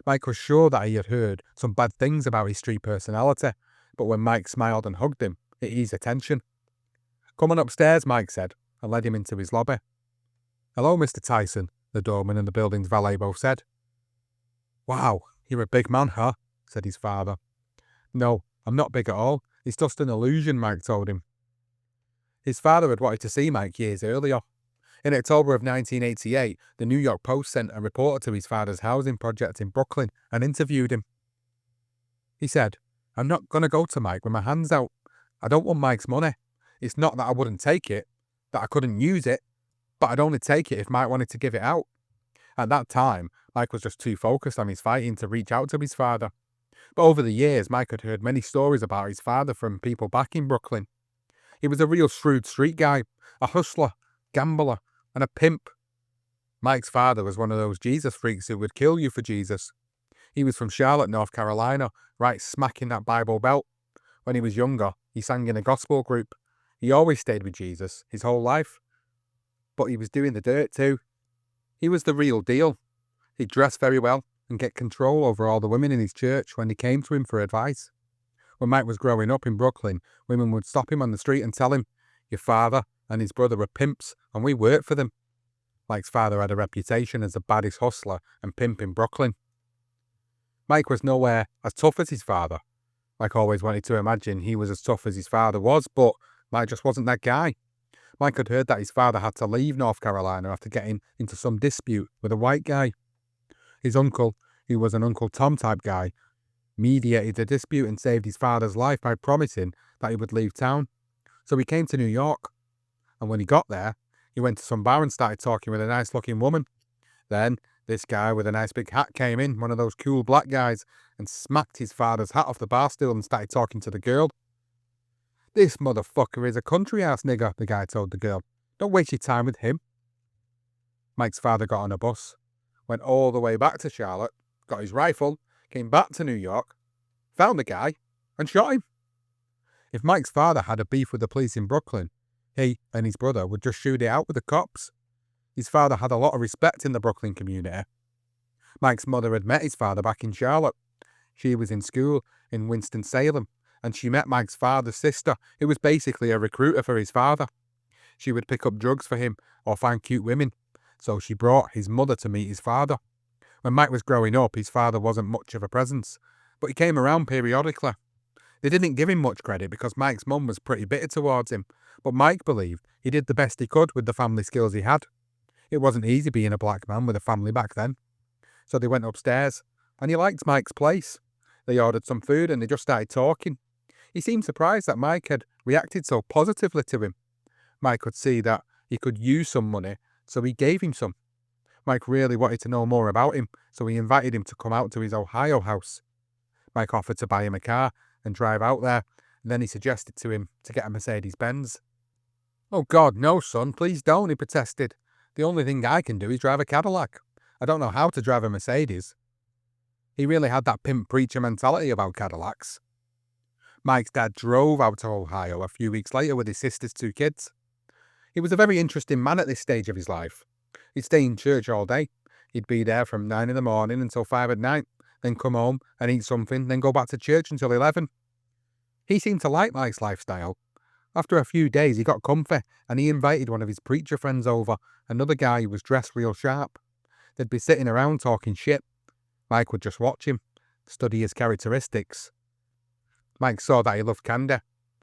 Mike was sure that he had heard some bad things about his street personality, but when Mike smiled and hugged him, it eased the tension. "Come on upstairs," Mike said, and led him into his lobby. "Hello, Mr. Tyson," the doorman and the building's valet both said. "Wow, you're a big man, huh?" said his father. "No, I'm not big at all. It's just an illusion," Mike told him. His father had wanted to see Mike years earlier. In October of 1988, the New York Post sent a reporter to his father's housing project in Brooklyn and interviewed him. He said, "I'm not going to go to Mike with my hands out. I don't want Mike's money. It's not that I wouldn't take it, that I couldn't use it. but I'd only take it if Mike wanted to give it out. At that time, Mike was just too focused on his fighting to reach out to his father. But over the years, Mike had heard many stories about his father from people back in Brooklyn. He was a real shrewd street guy, a hustler, gambler, and a pimp. Mike's father was one of those Jesus freaks who would kill you for Jesus. He was from Charlotte, North Carolina, right smack in that Bible Belt. When he was younger, he sang in a gospel group. He always stayed with Jesus his whole life. But he was doing the dirt too. He was the real deal. He'd dress very well and get control over all the women in his church when they came to him for advice. When Mike was growing up in Brooklyn, women would stop him on the street and tell him, "Your father and his brother were pimps and we work for them." Mike's father had a reputation as the baddest hustler and pimp in Brooklyn. Mike was nowhere as tough as his father. Mike always wanted to imagine he was as tough as his father was, but Mike just wasn't that guy. Mike had heard that his father had to leave North Carolina after getting into some dispute with a white guy. His uncle, who was an Uncle Tom type guy, mediated the dispute and saved his father's life by promising that he would leave town. So he came to New York, and when he got there, he went to some bar and started talking with a nice looking woman. Then this guy with a nice big hat came in, one of those cool black guys, and smacked his father's hat off the bar stool and started talking to the girl. "This motherfucker is a country-ass nigger," the guy told the girl. "Don't waste your time with him." Mike's father got on a bus, went all the way back to Charlotte, got his rifle, came back to New York, found the guy, and shot him. If Mike's father had a beef with the police in Brooklyn, he and his brother would just shoot it out with the cops. His father had a lot of respect in the Brooklyn community. Mike's mother had met his father back in Charlotte. She was in school in Winston-Salem, and she met Mike's father's sister, who was basically a recruiter for his father. She would pick up drugs for him or find cute women, so she brought his mother to meet his father. When Mike was growing up, his father wasn't much of a presence, but he came around periodically. They didn't give him much credit because Mike's mum was pretty bitter towards him, but Mike believed he did the best he could with the family skills he had. It wasn't easy being a black man with a family back then. So they went upstairs, and he liked Mike's place. They ordered some food and they just started talking. He seemed surprised that Mike had reacted so positively to him. Mike could see that he could use some money, so he gave him some. Mike really wanted to know more about him, so he invited him to come out to his Ohio house. Mike offered to buy him a car and drive out there, and then he suggested to him to get a Mercedes-Benz. "Oh God, no son, please don't," he protested. "The only thing I can do is drive a Cadillac. I don't know how to drive a Mercedes." He really had that pimp preacher mentality about Cadillacs. Mike's dad drove out to Ohio a few weeks later with his sister's 2 kids. He was a very interesting man at this stage of his life. He'd stay in church all day. He'd be there from 9 in the morning until 5 at night, then come home and eat something, then go back to church until 11. He seemed to like Mike's lifestyle. After a few days, he got comfy and he invited one of his preacher friends over, another guy who was dressed real sharp. They'd be sitting around talking shit. Mike would just watch him, study his characteristics. Mike saw that he loved candy.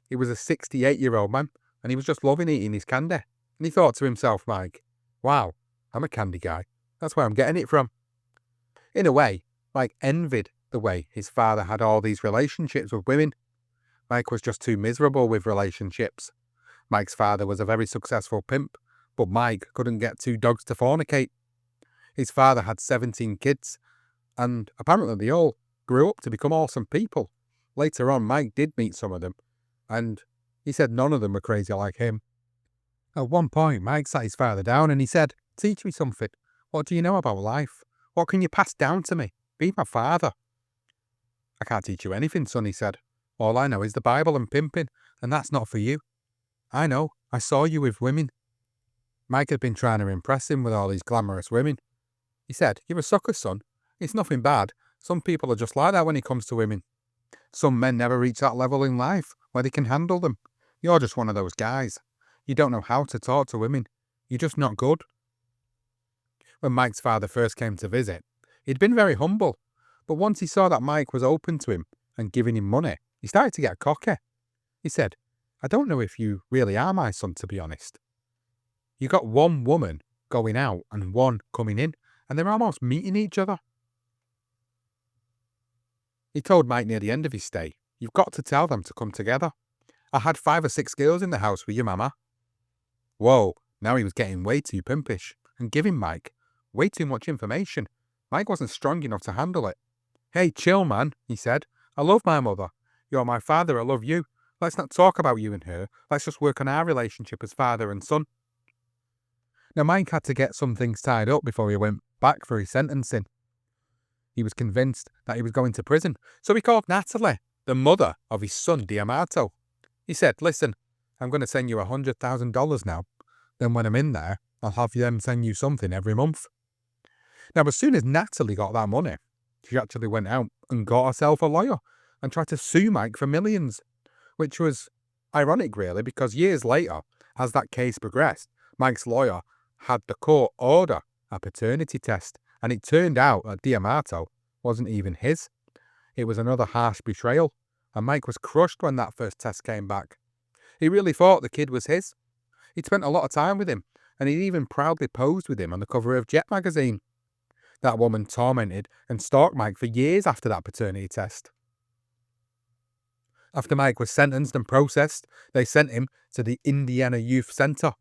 He was a 68-year-old man, and he was just loving eating his candy. And he thought to himself, Mike, wow, I'm a candy guy. That's where I'm getting it from. In a way, Mike envied the way his father had all these relationships with women. Mike was just too miserable with relationships. Mike's father was a very successful pimp, but Mike couldn't get 2 dogs to fornicate. His father had 17 kids, and apparently they all grew up to become awesome people. Later on, Mike did meet some of them, and he said none of them were crazy like him. At one point, Mike sat his father down and he said, "Teach me something. What do you know about life? What can you pass down to me? Be my father." "I can't teach you anything, son," he said. "All I know is the Bible and pimping, and that's not for you." "I know. I saw you with women." Mike had been trying to impress him with all these glamorous women. He said, "You're a sucker, son. It's nothing bad. Some people are just like that when it comes to women. Some men never reach that level in life where they can handle them. You're just one of those guys. You don't know how to talk to women. You're just not good." When Mike's father first came to visit, he'd been very humble, but once he saw that Mike was open to him and giving him money, he started to get cocky. He said, "I don't know if you really are my son, to be honest. You got one woman going out and one coming in, and they're almost meeting each other." He told Mike near the end of his stay, "You've got to tell them to come together. I had 5 or 6 girls in the house with your mama." Whoa, Now he was getting way too pimpish and giving Mike way too much information. Mike wasn't strong enough to handle it. "Hey, chill, man," he said. "I love my mother. You're my father, I love you. Let's not talk about you and her. Let's just work on our relationship as father and son." Now, Mike had to get some things tied up before he went back for his sentencing. He was convinced that he was going to prison, so he called Natalie, the mother of his son D'Amato. He said, "Listen, I'm going to send you $100,000 now. Then when I'm in there, I'll have them send you something every month." Now, as soon as Natalie got that money, she actually went out and got herself a lawyer and tried to sue Mike for millions, which was ironic, really, because years later, as that case progressed, Mike's lawyer had the court order a paternity test, and it turned out that D'Amato wasn't even his. It was another harsh betrayal, and Mike was crushed when that first test came back. He really thought the kid was his. He'd spent a lot of time with him, and he'd even proudly posed with him on the cover of Jet magazine. That woman tormented and stalked Mike for years after that paternity test. After Mike was sentenced and processed, they sent him to the Indiana Youth Center.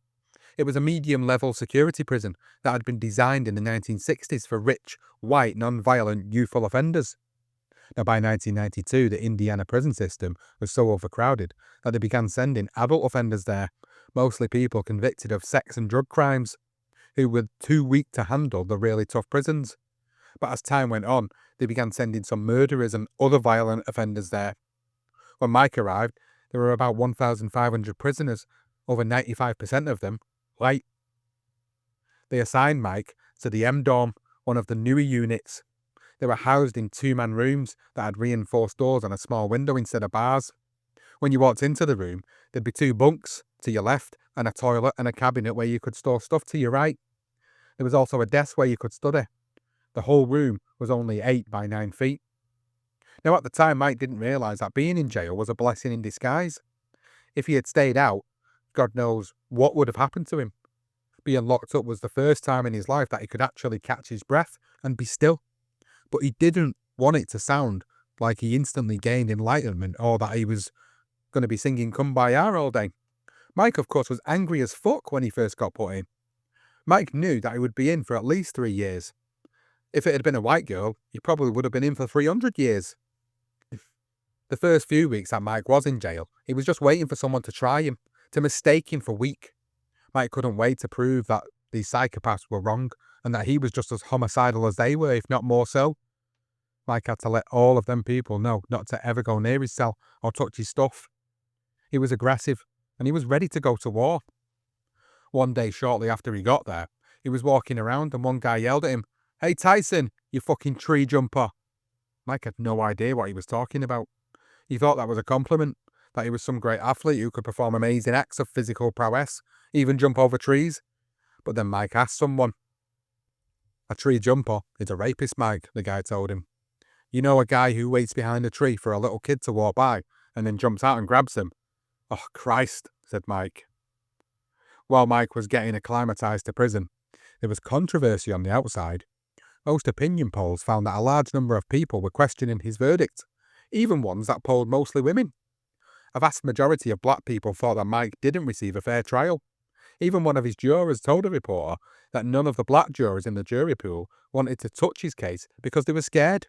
It was a medium-level security prison that had been designed in the 1960s for rich, white, non-violent, youthful offenders. Now, by 1992, the Indiana prison system was so overcrowded that they began sending adult offenders there, mostly people convicted of sex and drug crimes, who were too weak to handle the really tough prisons. But as time went on, they began sending some murderers and other violent offenders there. When Mike arrived, there were about 1,500 prisoners, over 95% of them white. They assigned Mike to the M dorm, one of the newer units. They were housed in two-man rooms that had reinforced doors and a small window instead of bars. When you walked into the room, there'd be two bunks to your left and a toilet and a cabinet where you could store stuff to your right. There was also a desk where you could study. The whole room was only 8 by 9 feet. Now, at the time, Mike didn't realise that being in jail was a blessing in disguise. If he had stayed out, God knows what would have happened to him. Being locked up was the first time in his life that he could actually catch his breath and be still. But he didn't want it to sound like he instantly gained enlightenment or that he was going to be singing Kumbaya all day. Mike, of course, was angry as fuck when he first got put in. Mike knew that he would be in for at least 3 years. If it had been a white girl, he probably would have been in for 300 years. The first few weeks that Mike was in jail, he was just waiting for someone to try him, to mistake him for weak. Mike couldn't wait to prove that these psychopaths were wrong and that he was just as homicidal as they were, if not more so. Mike had to let all of them people know not to ever go near his cell or touch his stuff. He was aggressive and he was ready to go to war. One day shortly after he got there, he was walking around and one guy yelled at him, "Hey Tyson, you fucking tree jumper." Mike had no idea what he was talking about. He thought that was a compliment, that he was some great athlete who could perform amazing acts of physical prowess, even jump over trees. But then Mike asked someone. "A tree jumper is a rapist, Mike," the guy told him. "You know a guy who waits behind a tree for a little kid to walk by and then jumps out and grabs them?" "Oh, Christ," said Mike. While Mike was getting acclimatized to prison, there was controversy on the outside. Most opinion polls found that a large number of people were questioning his verdict, even ones that polled mostly women. A vast majority of black people thought that Mike didn't receive a fair trial. Even one of his jurors told a reporter that none of the black jurors in the jury pool wanted to touch his case because they were scared.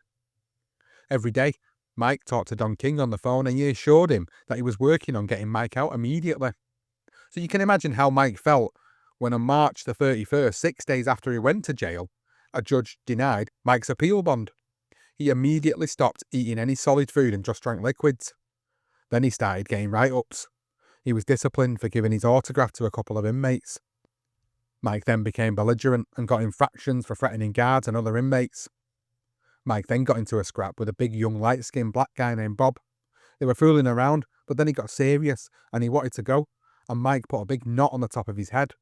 Every day, Mike talked to Don King on the phone and he assured him that he was working on getting Mike out immediately. So you can imagine how Mike felt when on March the 31st, 6 days after he went to jail, a judge denied Mike's appeal bond. He immediately stopped eating any solid food and just drank liquids. Then he started getting write-ups. He was disciplined for giving his autograph to a couple of inmates. Mike then became belligerent and got infractions for threatening guards and other inmates. Mike then got into a scrap with a big young light-skinned black guy named Bob. They were fooling around, but then he got serious and he wanted to go, and Mike put a big knot on the top of his head.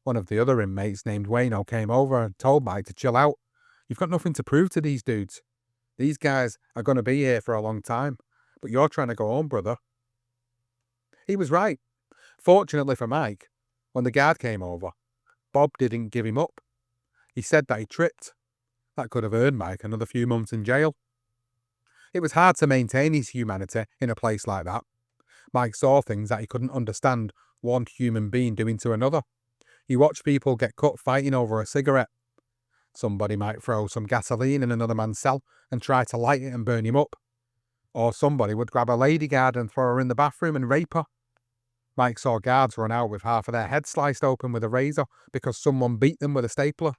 One of the other inmates named Wayno came over and told Mike to chill out. "You've got nothing to prove to these dudes. These guys are going to be here for a long time, but you're trying to go home, brother." He was right. Fortunately for Mike, when the guard came over, Bob didn't give him up. He said that he tripped. That could have earned Mike another few months in jail. It was hard to maintain his humanity in a place like that. Mike saw things that he couldn't understand one human being doing to another. He watched people get cut fighting over a cigarette. Somebody might throw some gasoline in another man's cell and try to light it and burn him up. Or somebody would grab a lady guard and throw her in the bathroom and rape her. Mike saw guards run out with half of their head sliced open with a razor because someone beat them with a stapler.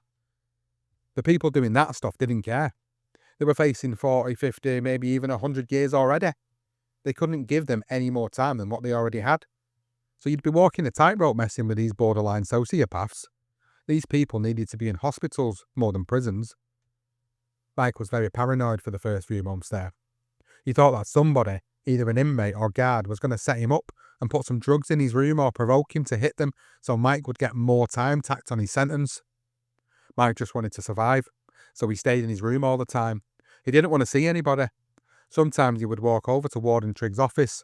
The people doing that stuff didn't care. They were facing 40, 50, maybe even 100 years already. They couldn't give them any more time than what they already had. So you'd be walking a tightrope messing with these borderline sociopaths. These people needed to be in hospitals more than prisons. Mike was very paranoid for the first few months there. He thought that somebody, either an inmate or guard, was going to set him up and put some drugs in his room or provoke him to hit them so Mike would get more time tacked on his sentence. Mike just wanted to survive, so he stayed in his room all the time. He didn't want to see anybody. Sometimes he would walk over to Warden Trigg's office.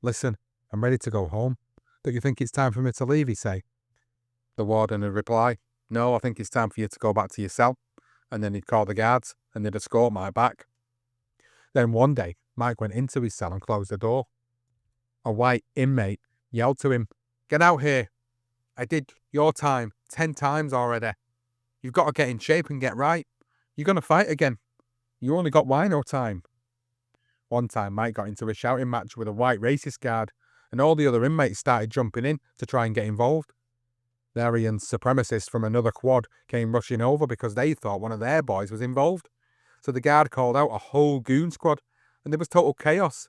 "Listen, I'm ready to go home. Don't you think it's time for me to leave?" he'd say. The warden would reply, "No, I think it's time for you to go back to your cell." And then he'd call the guards and they'd escort Mike back. Then one day, Mike went into his cell and closed the door. A white inmate yelled to him, "Get out here. I did your time 10 times already. You've got to get in shape and get right. You're going to fight again. You only got wino time." One time, Mike got into a shouting match with a white racist guard, and all the other inmates started jumping in to try and get involved. The Aryan supremacists from another quad came rushing over because they thought one of their boys was involved. So the guard called out a whole goon squad, and there was total chaos.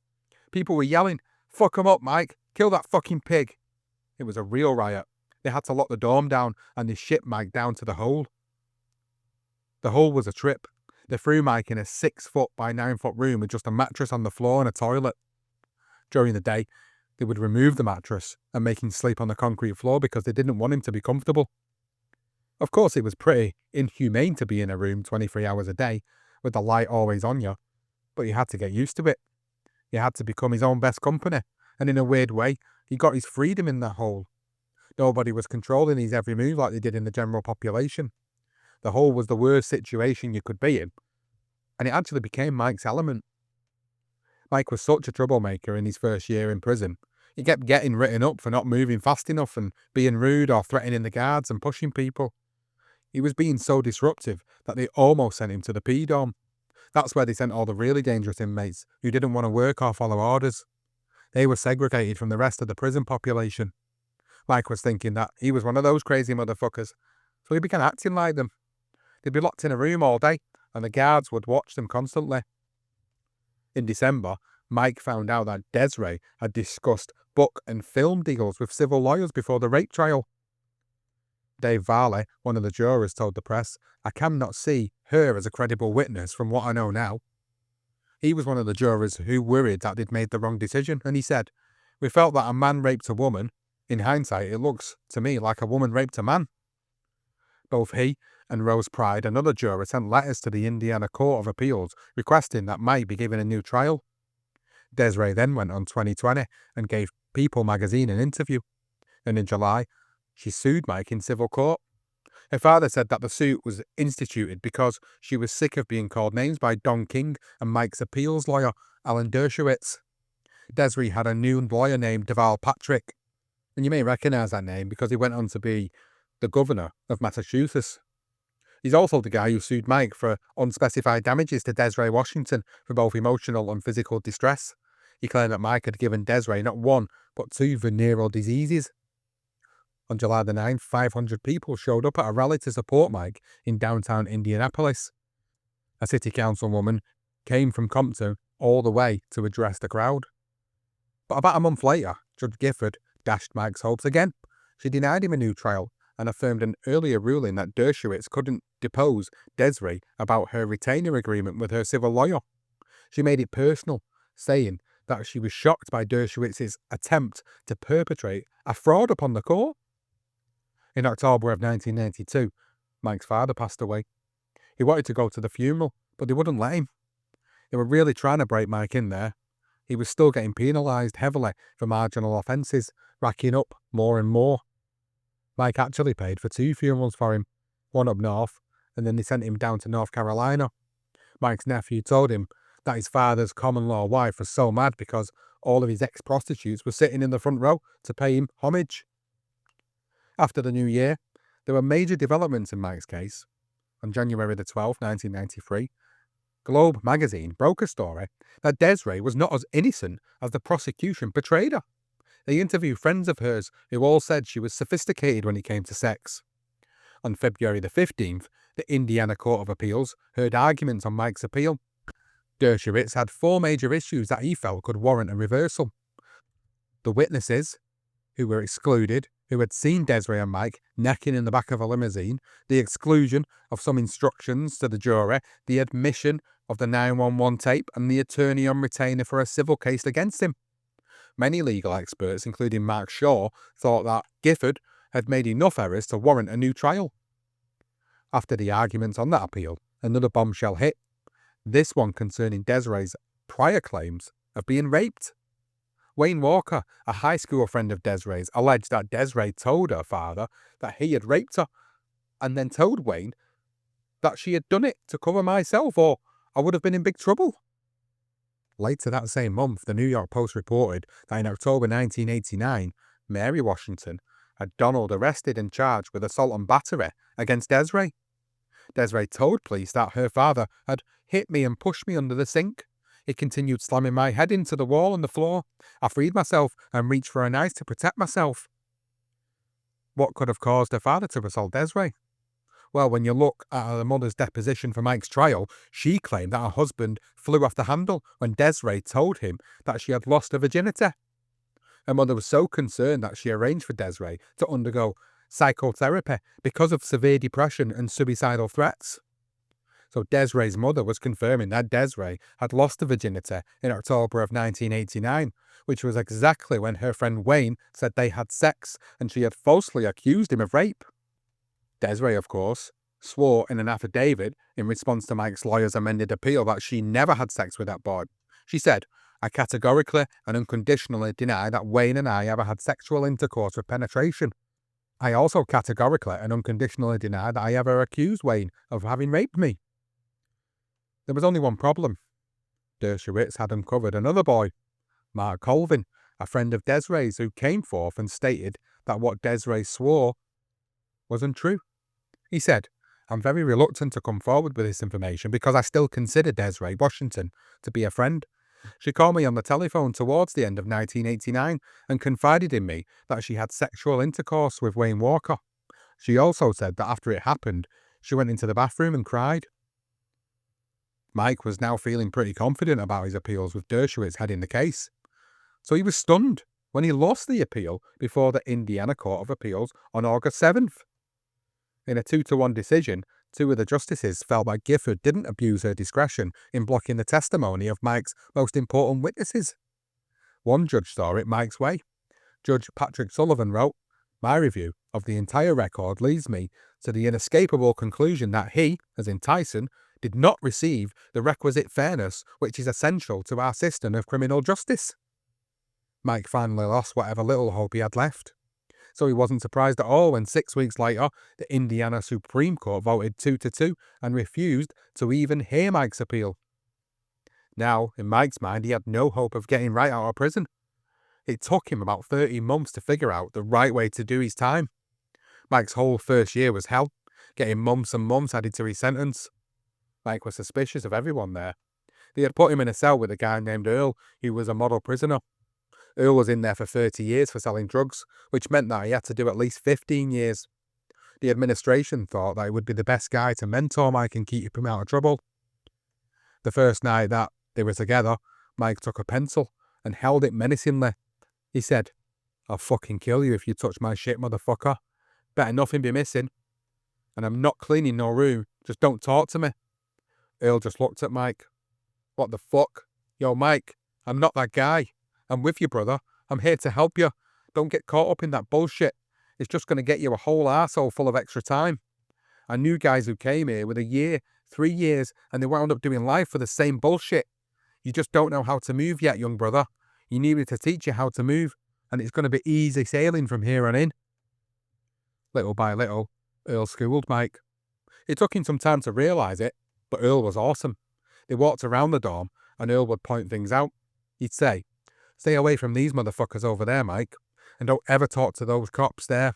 People were yelling, "Fuck 'em up, Mike. Kill that fucking pig." It was a real riot. They had to lock the dorm down, and they shipped Mike down to the hole. The hole was a trip. They threw Mike in a 6-foot by 9-foot room with just a mattress on the floor and a toilet. During the day, they would remove the mattress and make him sleep on the concrete floor because they didn't want him to be comfortable. Of course, it was pretty inhumane to be in a room 23 hours a day with the light always on you, but you had to get used to it. You had to become his own best company, and in a weird way, he got his freedom in that hole. Nobody was controlling his every move like they did in the general population. The hole was the worst situation you could be in, and it actually became Mike's element. Mike was such a troublemaker in his first year in prison. He kept getting written up for not moving fast enough and being rude or threatening the guards and pushing people. He was being so disruptive that they almost sent him to the P dorm. That's where they sent all the really dangerous inmates who didn't want to work or follow orders. They were segregated from the rest of the prison population. Mike was thinking that he was one of those crazy motherfuckers, so he began acting like them. They'd be locked in a room all day, and the guards would watch them constantly. In December, Mike found out that Desiree had discussed book and film deals with civil lawyers before the rape trial. Dave Varley, one of the jurors, told the press, "I cannot see her as a credible witness from what I know now." He was one of the jurors who worried that they'd made the wrong decision, and he said, "We felt that a man raped a woman. In hindsight, it looks to me like a woman raped a man." Both he and Rose Pride, another juror, sent letters to the Indiana Court of Appeals requesting that Mike be given a new trial. Desiree then went on 2020 and gave People magazine an interview. And in July, she sued Mike in civil court. Her father said that the suit was instituted because she was sick of being called names by Don King and Mike's appeals lawyer, Alan Dershowitz. Desiree had a new lawyer named Deval Patrick, and you may recognise that name because he went on to be the governor of Massachusetts. He's also the guy who sued Mike for unspecified damages to Desiree Washington for both emotional and physical distress. He claimed that Mike had given Desiree not one, but 2 venereal diseases. On July the 9th, 500 people showed up at a rally to support Mike in downtown Indianapolis. A city councilwoman came from Compton all the way to address the crowd. But about a month later, Judge Gifford dashed Mike's hopes again. She denied him a new trial and affirmed an earlier ruling that Dershowitz couldn't depose Desiree about her retainer agreement with her civil lawyer. She made it personal, saying that she was shocked by Dershowitz's attempt to perpetrate a fraud upon the court. In October of 1992, Mike's father passed away. He wanted to go to the funeral, but they wouldn't let him. They were really trying to break Mike in there. He was still getting penalised heavily for marginal offences, racking up more and more. Mike actually paid for 2 funerals for him, one up north, and then they sent him down to North Carolina. Mike's nephew told him that his father's common-law wife was so mad because all of his ex-prostitutes were sitting in the front row to pay him homage. After the new year, there were major developments in Mike's case. On January the 12th, 1993, Globe magazine broke a story that Desiree was not as innocent as the prosecution portrayed her. They interviewed friends of hers who all said she was sophisticated when it came to sex. On February the 15th, the Indiana Court of Appeals heard arguments on Mike's appeal. Dershowitz had 4 major issues that he felt could warrant a reversal. The witnesses, who were excluded, who had seen Desiree and Mike necking in the back of a limousine, the exclusion of some instructions to the jury, the admission of the 911 tape, and the attorney on retainer for a civil case against him. Many legal experts, including Mark Shaw, thought that Gifford had made enough errors to warrant a new trial. After the arguments on that appeal, another bombshell hit, this one concerning Desiree's prior claims of being raped. Wayne Walker, a high school friend of Desiree's, alleged that Desiree told her father that he had raped her, and then told Wayne that she had done it to cover myself or I would have been in big trouble. Later that same month, the New York Post reported that in October 1989, Mary Washington had Donald arrested and charged with assault and battery against Desiree. Desiree told police that her father had hit me and pushed me under the sink. He continued slamming my head into the wall and the floor. I freed myself and reached for a knife to protect myself. What could have caused her father to assault Desiree? Well, when you look at her mother's deposition for Mike's trial, she claimed that her husband flew off the handle when Desiree told him that she had lost her virginity. Her mother was so concerned that she arranged for Desiree to undergo psychotherapy because of severe depression and suicidal threats. So Desiree's mother was confirming that Desiree had lost her virginity in October of 1989, which was exactly when her friend Wayne said they had sex and she had falsely accused him of rape. Desiree, of course, swore in an affidavit in response to Mike's lawyer's amended appeal that she never had sex with that boy. She said, "I categorically and unconditionally deny that Wayne and I ever had sexual intercourse with penetration. I also categorically and unconditionally deny that I ever accused Wayne of having raped me." There was only one problem. Dershowitz had uncovered another boy, Mark Colvin, a friend of Desiree's, who came forth and stated that what Desiree swore was untrue. He said, "I'm very reluctant to come forward with this information because I still consider Desiree Washington to be a friend. She called me on the telephone towards the end of 1989 and confided in me that she had sexual intercourse with Wayne Walker. She also said that after it happened, she went into the bathroom and cried." Mike was now feeling pretty confident about his appeals with Dershowitz heading the case. So he was stunned when he lost the appeal before the Indiana Court of Appeals on August 7th. In a 2-1 decision, 2 of the justices felt that Gifford didn't abuse her discretion in blocking the testimony of Mike's most important witnesses. One judge saw it Mike's way. Judge Patrick Sullivan wrote, "My review of the entire record leads me to the inescapable conclusion that he, as in Tyson, did not receive the requisite fairness which is essential to our system of criminal justice." Mike finally lost whatever little hope he had left. So he wasn't surprised at all when 6 weeks later, the Indiana Supreme Court voted 2-2 and refused to even hear Mike's appeal. Now, in Mike's mind, he had no hope of getting right out of prison. It took him about 30 months to figure out the right way to do his time. Mike's whole first year was hell, getting months and months added to his sentence. Mike was suspicious of everyone there. They had put him in a cell with a guy named Earl, who was a model prisoner. Earl was in there for 30 years for selling drugs, which meant that he had to do at least 15 years. The administration thought that he would be the best guy to mentor Mike and keep him out of trouble. The first night that they were together, Mike took a pencil and held it menacingly. He said, "I'll fucking kill you if you touch my shit, motherfucker. Better nothing be missing. And I'm not cleaning no room, just don't talk to me." Earl just looked at Mike. "What the fuck? Yo, Mike, I'm not that guy. I'm with you, brother. I'm here to help you. Don't get caught up in that bullshit. It's just going to get you a whole arsehole full of extra time. I knew guys who came here with a year, 3 years, and they wound up doing life for the same bullshit. You just don't know how to move yet, young brother. You need me to teach you how to move, and it's going to be easy sailing from here on in." Little by little, Earl schooled Mike. It took him some time to realise it, but Earl was awesome. They walked around the dorm, and Earl would point things out. He'd say, "Stay away from these motherfuckers over there, Mike, and don't ever talk to those cops there.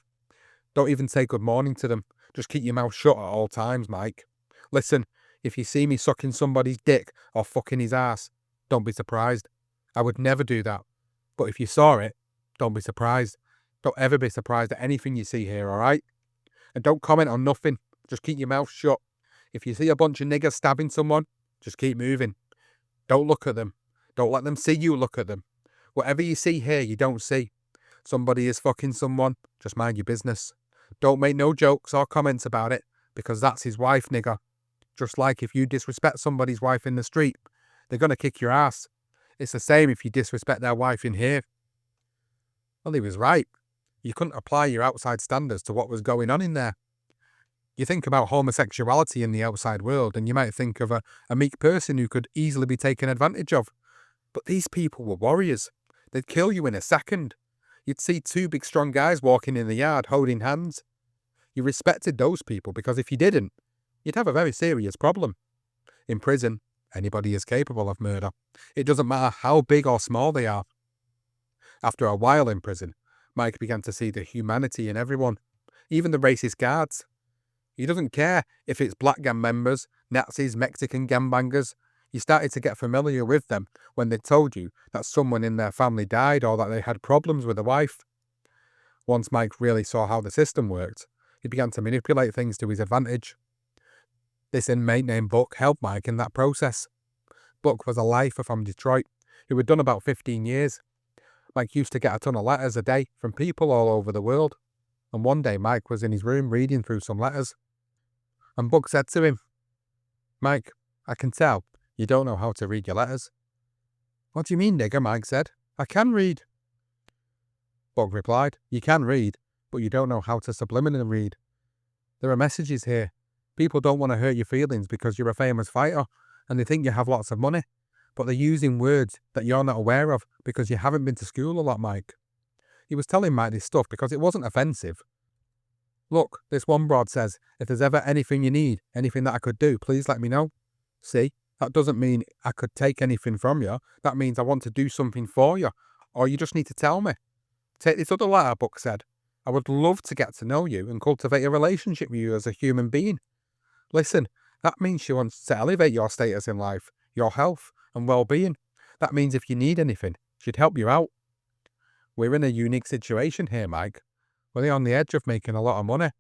Don't even say good morning to them. Just keep your mouth shut at all times, Mike. Listen, if you see me sucking somebody's dick or fucking his ass, don't be surprised. I would never do that. But if you saw it, don't be surprised. Don't ever be surprised at anything you see here, alright? And don't comment on nothing. Just keep your mouth shut. If you see a bunch of niggers stabbing someone, just keep moving. Don't look at them. Don't let them see you look at them. Whatever you see here, you don't see. Somebody is fucking someone, just mind your business. Don't make no jokes or comments about it, because that's his wife, nigger. Just like if you disrespect somebody's wife in the street, they're gonna kick your ass. It's the same if you disrespect their wife in here. Well, he was right. You couldn't apply your outside standards to what was going on in there. You think about homosexuality in the outside world, and you might think of a meek person who could easily be taken advantage of. But these people were warriors. They'd kill you in a second. You'd see two big strong guys walking in the yard holding hands. You respected those people because if you didn't, you'd have a very serious problem. In prison, anybody is capable of murder. It doesn't matter how big or small they are. After a while in prison, Mike began to see the humanity in everyone, even the racist guards. He doesn't care if it's black gang members, Nazis, Mexican gangbangers. You started to get familiar with them when they told you that someone in their family died or that they had problems with a wife. Once Mike really saw how the system worked, he began to manipulate things to his advantage. This inmate named Buck helped Mike in that process. Buck was a lifer from Detroit who had done about 15 years. Mike used to get a ton of letters a day from people all over the world. And one day Mike was in his room reading through some letters. And Buck said to him, "Mike, I can tell you don't know how to read your letters." "What do you mean, nigger?" Mike said. "I can read." Buck replied, "You can read, but you don't know how to subliminally read. There are messages here. People don't want to hurt your feelings because you're a famous fighter and they think you have lots of money, but they're using words that you're not aware of because you haven't been to school a lot, Mike." He was telling Mike this stuff because it wasn't offensive. "Look, this one broad says, if there's ever anything you need, anything that I could do, please let me know. See, that doesn't mean I could take anything from you. That means I want to do something for you, or you just need to tell me. Take this other letter," Buck said. "I would love to get to know you and cultivate a relationship with you as a human being. Listen, that means she wants to elevate your status in life, your health and well-being. That means if you need anything, she'd help you out. We're in a unique situation here, Mike. We're on the edge of making a lot of money.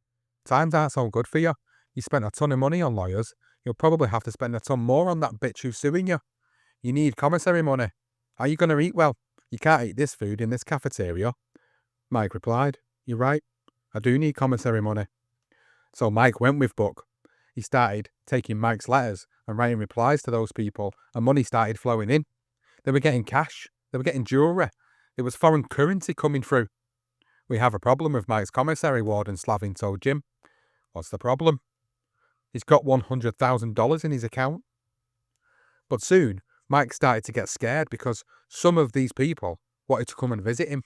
Times aren't so good for you. You spent a ton of money on lawyers. You'll probably have to spend a ton more on that bitch who's suing you. You need commissary money. Are you going to eat well? You can't eat this food in this cafeteria." Mike replied, "You're right. I do need commissary money." So Mike went with Buck. He started taking Mike's letters and writing replies to those people, and money started flowing in. They were getting cash. They were getting jewellery. There was foreign currency coming through. "We have a problem with Mike's commissary," Warden Slavin told Jim. "What's the problem?" "He's got $100,000 in his account." But soon, Mike started to get scared because some of these people wanted to come and visit him.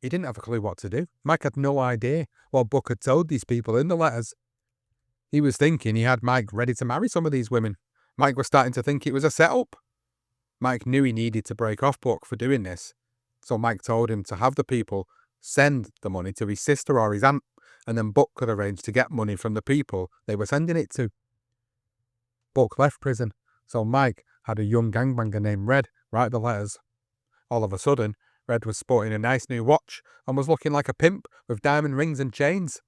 He didn't have a clue what to do. Mike had no idea what Buck had told these people in the letters. He was thinking he had Mike ready to marry some of these women. Mike was starting to think it was a setup. Mike knew he needed to break off Buck for doing this, so Mike told him to have the people send the money to his sister or his aunt, and then Buck could arrange to get money from the people they were sending it to. Buck left prison, so Mike had a young gangbanger named Red write the letters. All of a sudden, Red was sporting a nice new watch and was looking like a pimp with diamond rings and chains.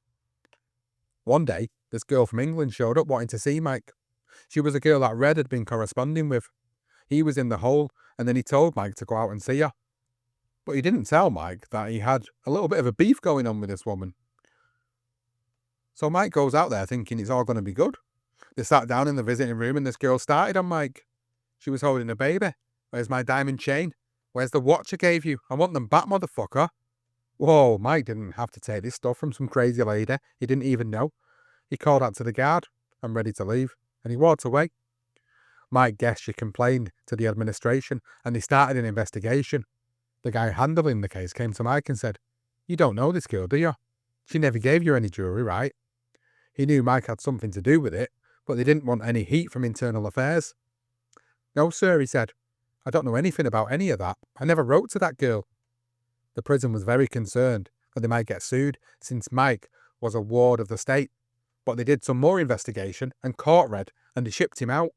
One day, this girl from England showed up wanting to see Mike. She was a girl that Red had been corresponding with. He was in the hole, and then he told Mike to go out and see her. But he didn't tell Mike that he had a little bit of a beef going on with this woman. So Mike goes out there thinking it's all going to be good. They sat down in the visiting room and this girl started on Mike. She was holding a baby. "Where's my diamond chain? Where's the watch I gave you? I want them back, motherfucker." Whoa, Mike didn't have to take this stuff from some crazy lady he didn't even know. He called out to the guard, "I'm ready to leave," and he walked away. Mike guessed she complained to the administration and they started an investigation. The guy handling the case came to Mike and said, "You don't know this girl, do you? She never gave you any jewellery, right?" He knew Mike had something to do with it, but they didn't want any heat from internal affairs. "No, sir," he said. "I don't know anything about any of that. I never wrote to that girl." The prison was very concerned. and they might get sued since Mike was a ward of the state. But they did some more investigation and caught Red, and they shipped him out.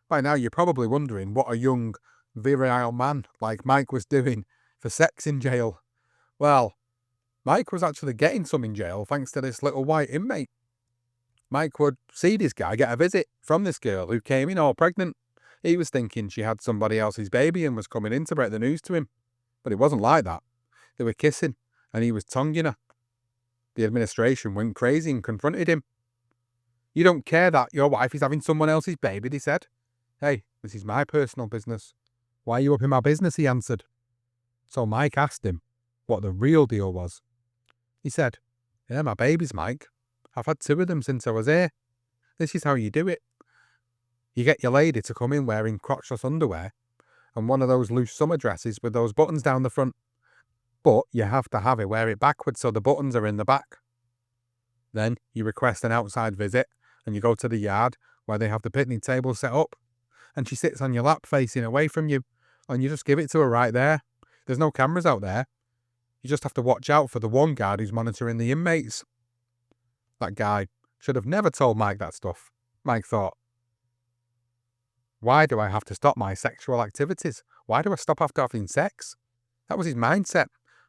By now you're probably wondering what a young, virile man like Mike was doing for sex in jail. Well, Mike was actually getting some in jail thanks to this little white inmate. Mike would see this guy get a visit from this girl who came in all pregnant. He was thinking she had somebody else's baby and was coming in to break the news to him. But it wasn't like that. They were kissing, and he was tonguing her. The administration went crazy and confronted him. "You don't care that your wife is having someone else's baby," they said. "Hey, this is my personal business." "Why are you up in my business?" he answered. So Mike asked him what the real deal was. He said, "Yeah, my babies, Mike. I've had 2 of them since I was here. This is how you do it. You get your lady to come in wearing crotchless underwear and one of those loose summer dresses with those buttons down the front. But you have to have it wear it backwards so the buttons are in the back. Then you request an outside visit and you go to the yard where they have the picnic table set up, and she sits on your lap facing away from you, and you just give it to her right there. There's no cameras out there. You just have to watch out for the one guard who's monitoring the inmates." That guy should have never told Mike that stuff. Mike thought, "Why do I have to stop my sexual activities? Why do I stop after having sex?" That was his mindset.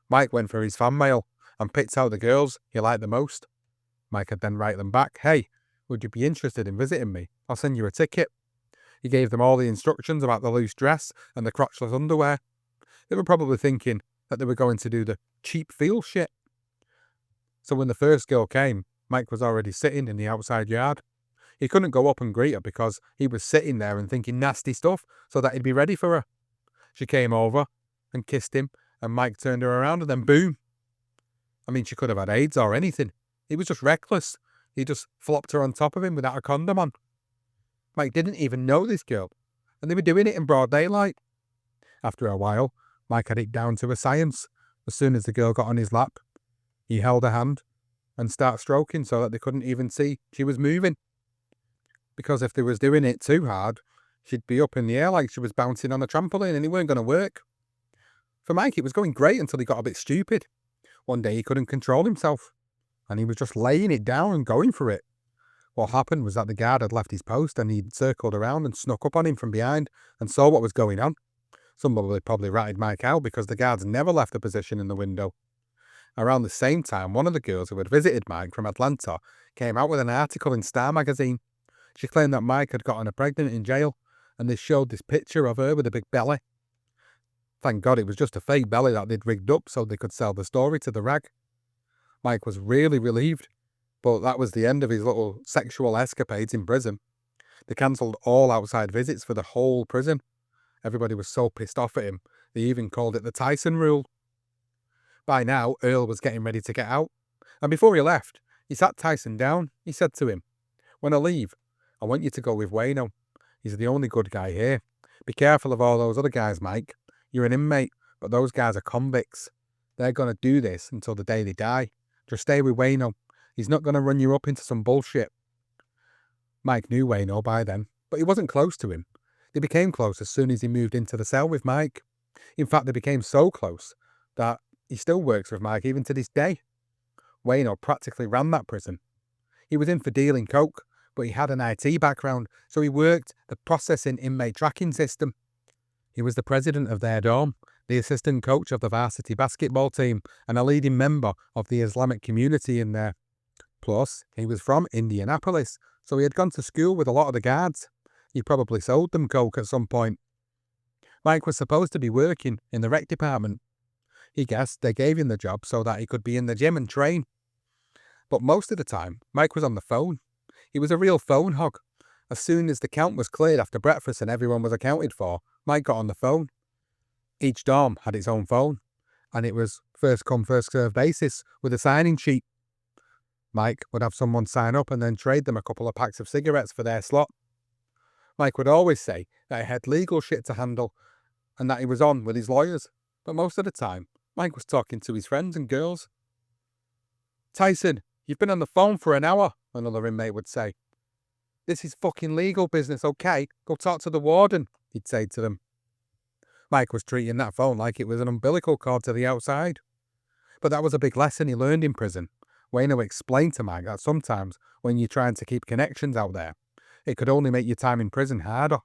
Mike went for his fan mail and picked out the girls he liked the most. Mike would then write them back, "Hey, would you be interested in visiting me? I'll send you a ticket." He gave them all the instructions about the loose dress and the crotchless underwear. They were probably thinking that they were going to do the cheap feel shit. So when the first girl came, Mike was already sitting in the outside yard. He couldn't go up and greet her because he was sitting there and thinking nasty stuff so that he'd be ready for her. She came over and kissed him, and Mike turned her around, and then boom. I mean, she could have had AIDS or anything. He was just reckless. He just flopped her on top of him without a condom on. Mike didn't even know this girl, and they were doing it in broad daylight. After a while, Mike had it down to a science. As soon as the girl got on his lap, he held her hand and started stroking so that they couldn't even see she was moving. Because if they was doing it too hard, she'd be up in the air like she was bouncing on a trampoline, and it weren't going to work. For Mike, it was going great until he got a bit stupid. One day he couldn't control himself, and he was just laying it down and going for it. What happened was that the guard had left his post, and he'd circled around and snuck up on him from behind and saw what was going on. Somebody probably ratted Mike out because the guards never left a position in the window. Around the same time, one of the girls who had visited Mike from Atlanta came out with an article in Star magazine. She claimed that Mike had gotten her pregnant in jail, and this showed this picture of her with a big belly. Thank God it was just a fake belly that they'd rigged up so they could sell the story to the rag. Mike was really relieved, but that was the end of his little sexual escapades in prison. They cancelled all outside visits for the whole prison. Everybody was so pissed off at him, they even called it the Tyson rule. By now, Earl was getting ready to get out, and before he left, he sat Tyson down. He said to him, "When I leave, I want you to go with Wayno. He's the only good guy here. Be careful of all those other guys, Mike. You're an inmate, but those guys are convicts. They're going to do this until the day they die. Just stay with Wayno. He's not going to run you up into some bullshit." Mike knew Wayno by then, but he wasn't close to him. They became close as soon as he moved into the cell with Mike. In fact, they became so close that he still works with Mike even to this day. Wayno practically ran that prison. He was in for dealing coke, but he had an IT background, so he worked the processing inmate tracking system. He was the president of their dorm, the assistant coach of the varsity basketball team, and a leading member of the Islamic community in there. Plus, he was from Indianapolis, so he had gone to school with a lot of the guards. He probably sold them coke at some point. Mike was supposed to be working in the rec department. He guessed they gave him the job so that he could be in the gym and train. But most of the time, Mike was on the phone. He was a real phone hog. As soon as the count was cleared after breakfast and everyone was accounted for, Mike got on the phone. Each dorm had its own phone, and it was first come, first served basis with a sign-in sheet. Mike would have someone sign up and then trade them a couple of packs of cigarettes for their slot. Mike would always say that he had legal shit to handle and that he was on with his lawyers, but most of the time, Mike was talking to his friends and girls. "Tyson, you've been on the phone for an hour," another inmate would say. "This is fucking legal business, okay? Go talk to the warden," he'd say to them. Mike was treating that phone like it was an umbilical cord to the outside. But that was a big lesson he learned in prison. Wayno explained to Mike that sometimes when you're trying to keep connections out there, it could only make your time in prison harder.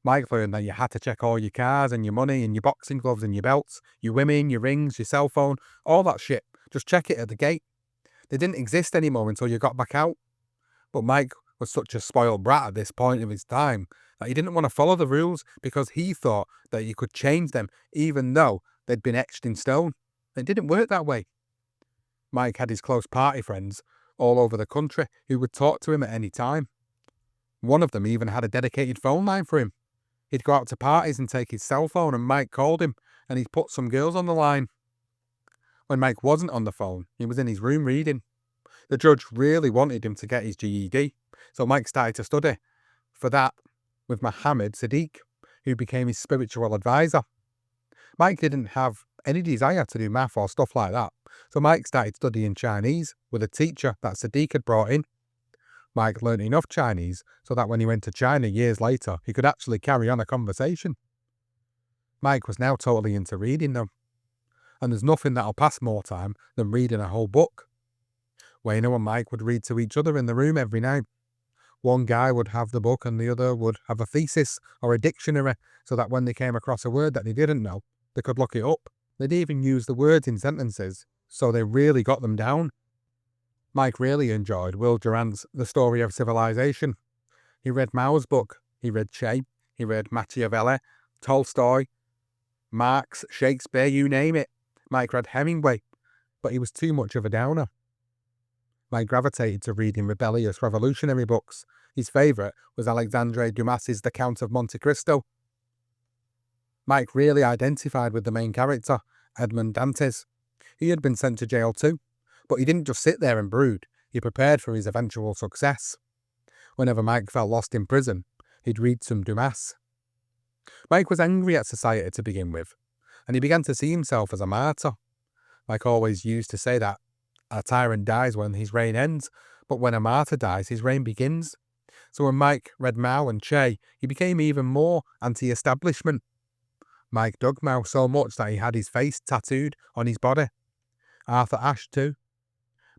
Mike learned that you had to check all your cars and your money and your boxing gloves and your belts, your women, your rings, your cell phone, all that shit. Just check it at the gate. They didn't exist anymore until you got back out. But Mike was such a spoiled brat at this point of his time that he didn't want to follow the rules because he thought that you could change them even though they'd been etched in stone. It didn't work that way. Mike had his close party friends all over the country who would talk to him at any time. One of them even had a dedicated phone line for him. He'd go out to parties and take his cell phone and Mike called him and he'd put some girls on the line. When Mike wasn't on the phone, he was in his room reading. The judge really wanted him to get his GED, so Mike started to study for that with Mohammed Sadiq, who became his spiritual advisor. Mike didn't have any desire to do math or stuff like that, so Mike started studying Chinese with a teacher that Sadiq had brought in. Mike learned enough Chinese so that when he went to China years later, he could actually carry on a conversation. Mike was now totally into reading them, and there's nothing that'll pass more time than reading a whole book. Wayno and Mike would read to each other in the room every night. One guy would have the book and the other would have a thesis or a dictionary so that when they came across a word that they didn't know, they could look it up. They'd even use the words in sentences, so they really got them down. Mike really enjoyed Will Durant's The Story of Civilization. He read Mao's book, he read Che, he read Machiavelli, Tolstoy, Marx, Shakespeare, you name it. Mike read Hemingway, but he was too much of a downer. Mike gravitated to reading rebellious revolutionary books. His favourite was Alexandre Dumas's The Count of Monte Cristo. Mike really identified with the main character, Edmond Dantes. He had been sent to jail too, but he didn't just sit there and brood, he prepared for his eventual success. Whenever Mike felt lost in prison, he'd read some Dumas. Mike was angry at society to begin with, and he began to see himself as a martyr. Mike always used to say that a tyrant dies when his reign ends, but when a martyr dies, his reign begins. So when Mike read Mao and Che, he became even more anti-establishment. Mike dug Mao so much that he had his face tattooed on his body. Arthur Ashe too.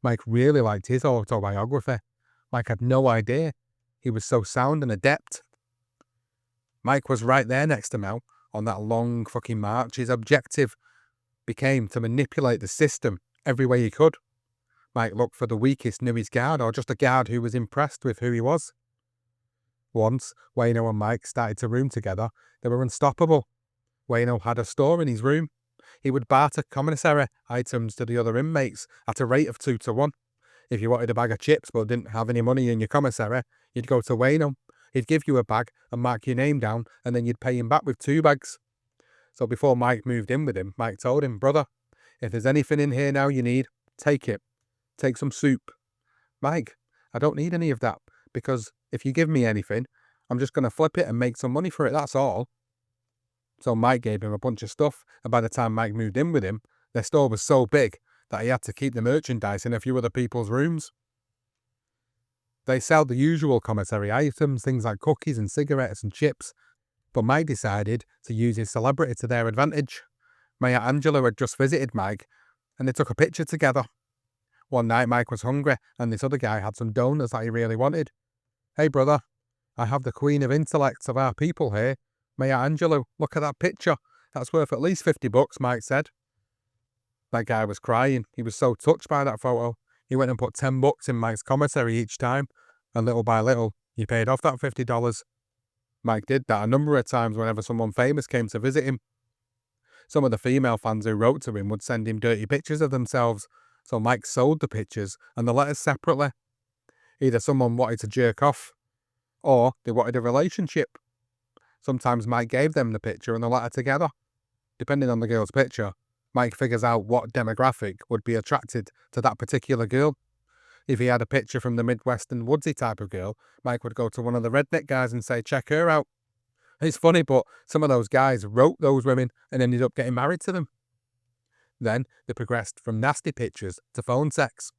Mike really liked his autobiography. Mike had no idea he was so sound and adept. Mike was right there next to Mao on that long fucking march. His objective became to manipulate the system every way he could. Mike looked for the weakest newest guard or just a guard who was impressed with who he was. Once, Wayno and Mike started to room together. They were unstoppable. Wayno had a store in his room. He would barter commissary items to the other inmates at a rate of 2 to 1. If you wanted a bag of chips but didn't have any money in your commissary, you'd go to Wayno. He'd give you a bag and mark your name down, and then you'd pay him back with 2 bags. So before Mike moved in with him, Mike told him, "Brother, if there's anything in here now you need, take it. Take some soup." "Mike, I don't need any of that, because if you give me anything, I'm just going to flip it and make some money for it, that's all." So Mike gave him a bunch of stuff, and by the time Mike moved in with him, their store was so big that he had to keep the merchandise in a few other people's rooms. They sell the usual commissary items, things like cookies and cigarettes and chips, but Mike decided to use his celebrity to their advantage. Maya Angelou had just visited Mike, and they took a picture together. One night Mike was hungry, and this other guy had some donuts that he really wanted. "Hey brother, I have the queen of intellects of our people here, Maya Angelou. Look at that picture. That's worth at least $50, Mike said. That guy was crying. He was so touched by that photo. He went and put $10 in Mike's commissary each time, and little by little, he paid off that $50. Mike did that a number of times whenever someone famous came to visit him. Some of the female fans who wrote to him would send him dirty pictures of themselves, so Mike sold the pictures and the letters separately. Either someone wanted to jerk off, or they wanted a relationship. Sometimes Mike gave them the picture and the letter together. Depending on the girl's picture, Mike figures out what demographic would be attracted to that particular girl. If he had a picture from the Midwestern woodsy type of girl, Mike would go to one of the redneck guys and say, "Check her out." It's funny, but some of those guys wrote those women and ended up getting married to them. Then they progressed from nasty pictures to phone sex.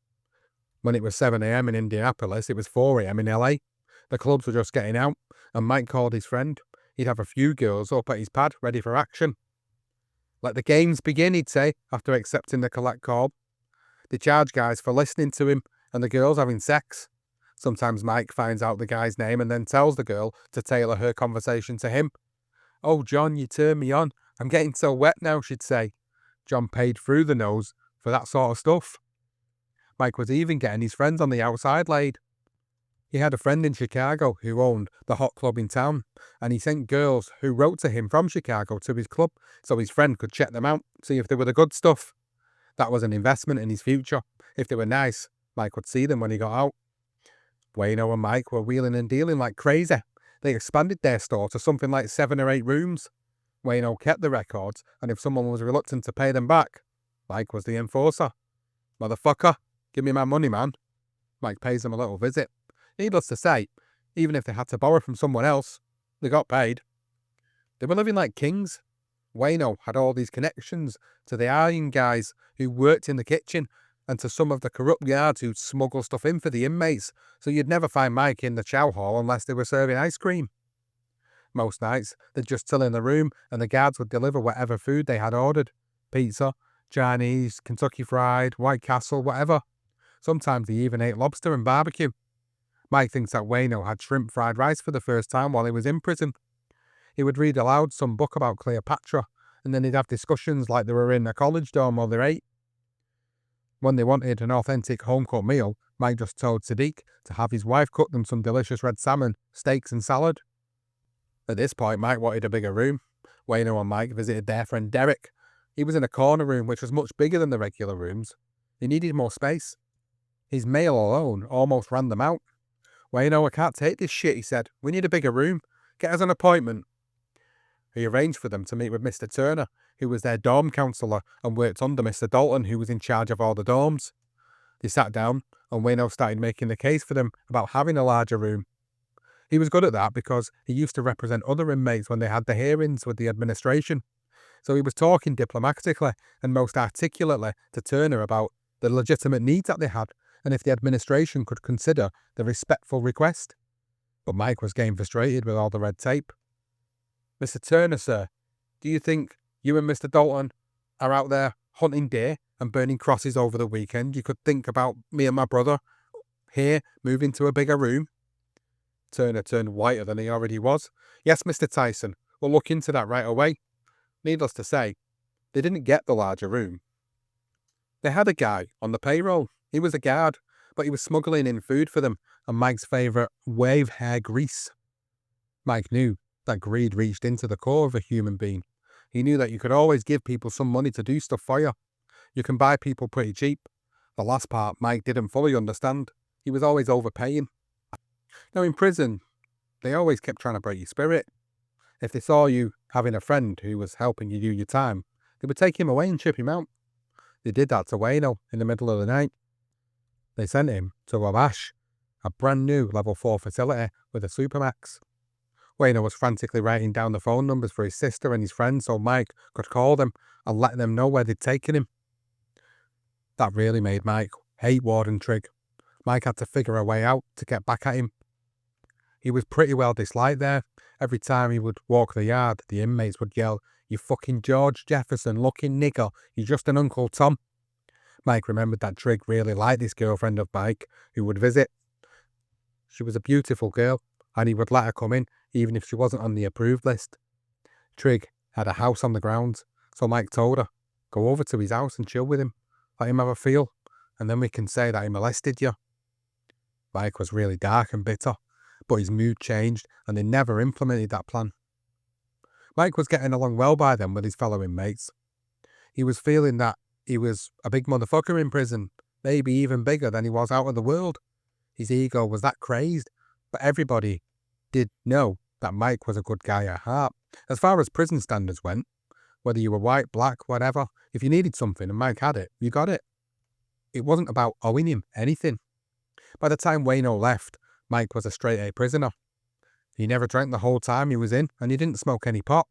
When it was 7 a.m. in Indianapolis, it was 4 a.m. in LA. The clubs were just getting out, and Mike called his friend. He'd have a few girls up at his pad, ready for action. Let the games begin, he'd say, after accepting the collect call. They charge guys for listening to him and the girls having sex. Sometimes Mike finds out the guy's name and then tells the girl to tailor her conversation to him. "Oh, John, you turn me on. I'm getting so wet now," she'd say. John paid through the nose for that sort of stuff. Mike was even getting his friends on the outside laid. He had a friend in Chicago who owned the hot club in town, and he sent girls who wrote to him from Chicago to his club so his friend could check them out, see if they were the good stuff. That was an investment in his future. If they were nice, Mike would see them when he got out. Wayno and Mike were wheeling and dealing like crazy. They expanded their store to something like 7 or 8 rooms. Wayno kept the records, and if someone was reluctant to pay them back, Mike was the enforcer. "Motherfucker, give me my money, man." Mike pays them a little visit. Needless to say, even if they had to borrow from someone else, they got paid. They were living like kings. Wayno had all these connections to the iron guys who worked in the kitchen and to some of the corrupt guards who'd smuggle stuff in for the inmates, so you'd never find Mike in the chow hall unless they were serving ice cream. Most nights, they'd just chill in the room and the guards would deliver whatever food they had ordered. Pizza, Chinese, Kentucky Fried, White Castle, whatever. Sometimes they even ate lobster and barbecue. Mike thinks that Wayno had shrimp fried rice for the first time while he was in prison. He would read aloud some book about Cleopatra, and then they'd have discussions like they were in a college dorm while they ate. When they wanted an authentic home-cooked meal, Mike just told Sadiq to have his wife cook them some delicious red salmon, steaks and salad. At this point, Mike wanted a bigger room. Wayno and Mike visited their friend Derek. He was in a corner room which was much bigger than the regular rooms. He needed more space. His mail alone almost ran them out. "Wayno, I can't take this shit," he said. "We need a bigger room. Get us an appointment." He arranged for them to meet with Mr. Turner, who was their dorm counsellor and worked under Mr. Dalton, who was in charge of all the dorms. They sat down, and Wayno started making the case for them about having a larger room. He was good at that because he used to represent other inmates when they had the hearings with the administration. So he was talking diplomatically and most articulately to Turner about the legitimate needs that they had and if the administration could consider the respectful request. But Mike was getting frustrated with all the red tape. "Mr. Turner, sir, do you think you and Mr. Dalton are out there hunting deer and burning crosses over the weekend? You could think about me and my brother here moving to a bigger room?" Turner turned whiter than he already was. "Yes, Mr. Tyson, we'll look into that right away." Needless to say, they didn't get the larger room. They had a guy on the payroll. He was a guard, but he was smuggling in food for them and Mike's favourite wave hair grease. Mike knew that greed reached into the core of a human being. He knew that you could always give people some money to do stuff for you. You can buy people pretty cheap. The last part Mike didn't fully understand. He was always overpaying. Now in prison, they always kept trying to break your spirit. If they saw you having a friend who was helping you do your time, they would take him away and chip him out. They did that to Wayno in the middle of the night. They sent him to Wabash, a brand new level 4 facility with a supermax. Wayno was frantically writing down the phone numbers for his sister and his friends so Mike could call them and let them know where they'd taken him. That really made Mike hate Warden Trigg. Mike had to figure a way out to get back at him. He was pretty well disliked there. Every time he would walk the yard, the inmates would yell, "You fucking George Jefferson looking nigger, you're just an Uncle Tom." Mike remembered that Trigg really liked this girlfriend of Mike who would visit. She was a beautiful girl, and he would let her come in even if she wasn't on the approved list. Trigg had a house on the grounds, so Mike told her, "Go over to his house and chill with him. Let him have a feel, and then we can say that he molested you." Mike was really dark and bitter, but his mood changed and they never implemented that plan. Mike was getting along well by then with his fellow inmates. He was feeling that he was a big motherfucker in prison, maybe even bigger than he was out in the world. His ego was that crazed, but everybody did know that Mike was a good guy at heart. As far as prison standards went, whether you were white, black, whatever, if you needed something and Mike had it, you got it. It wasn't about owing him anything. By the time Wayno left, Mike was a straight-A prisoner. He never drank the whole time he was in, and he didn't smoke any pot.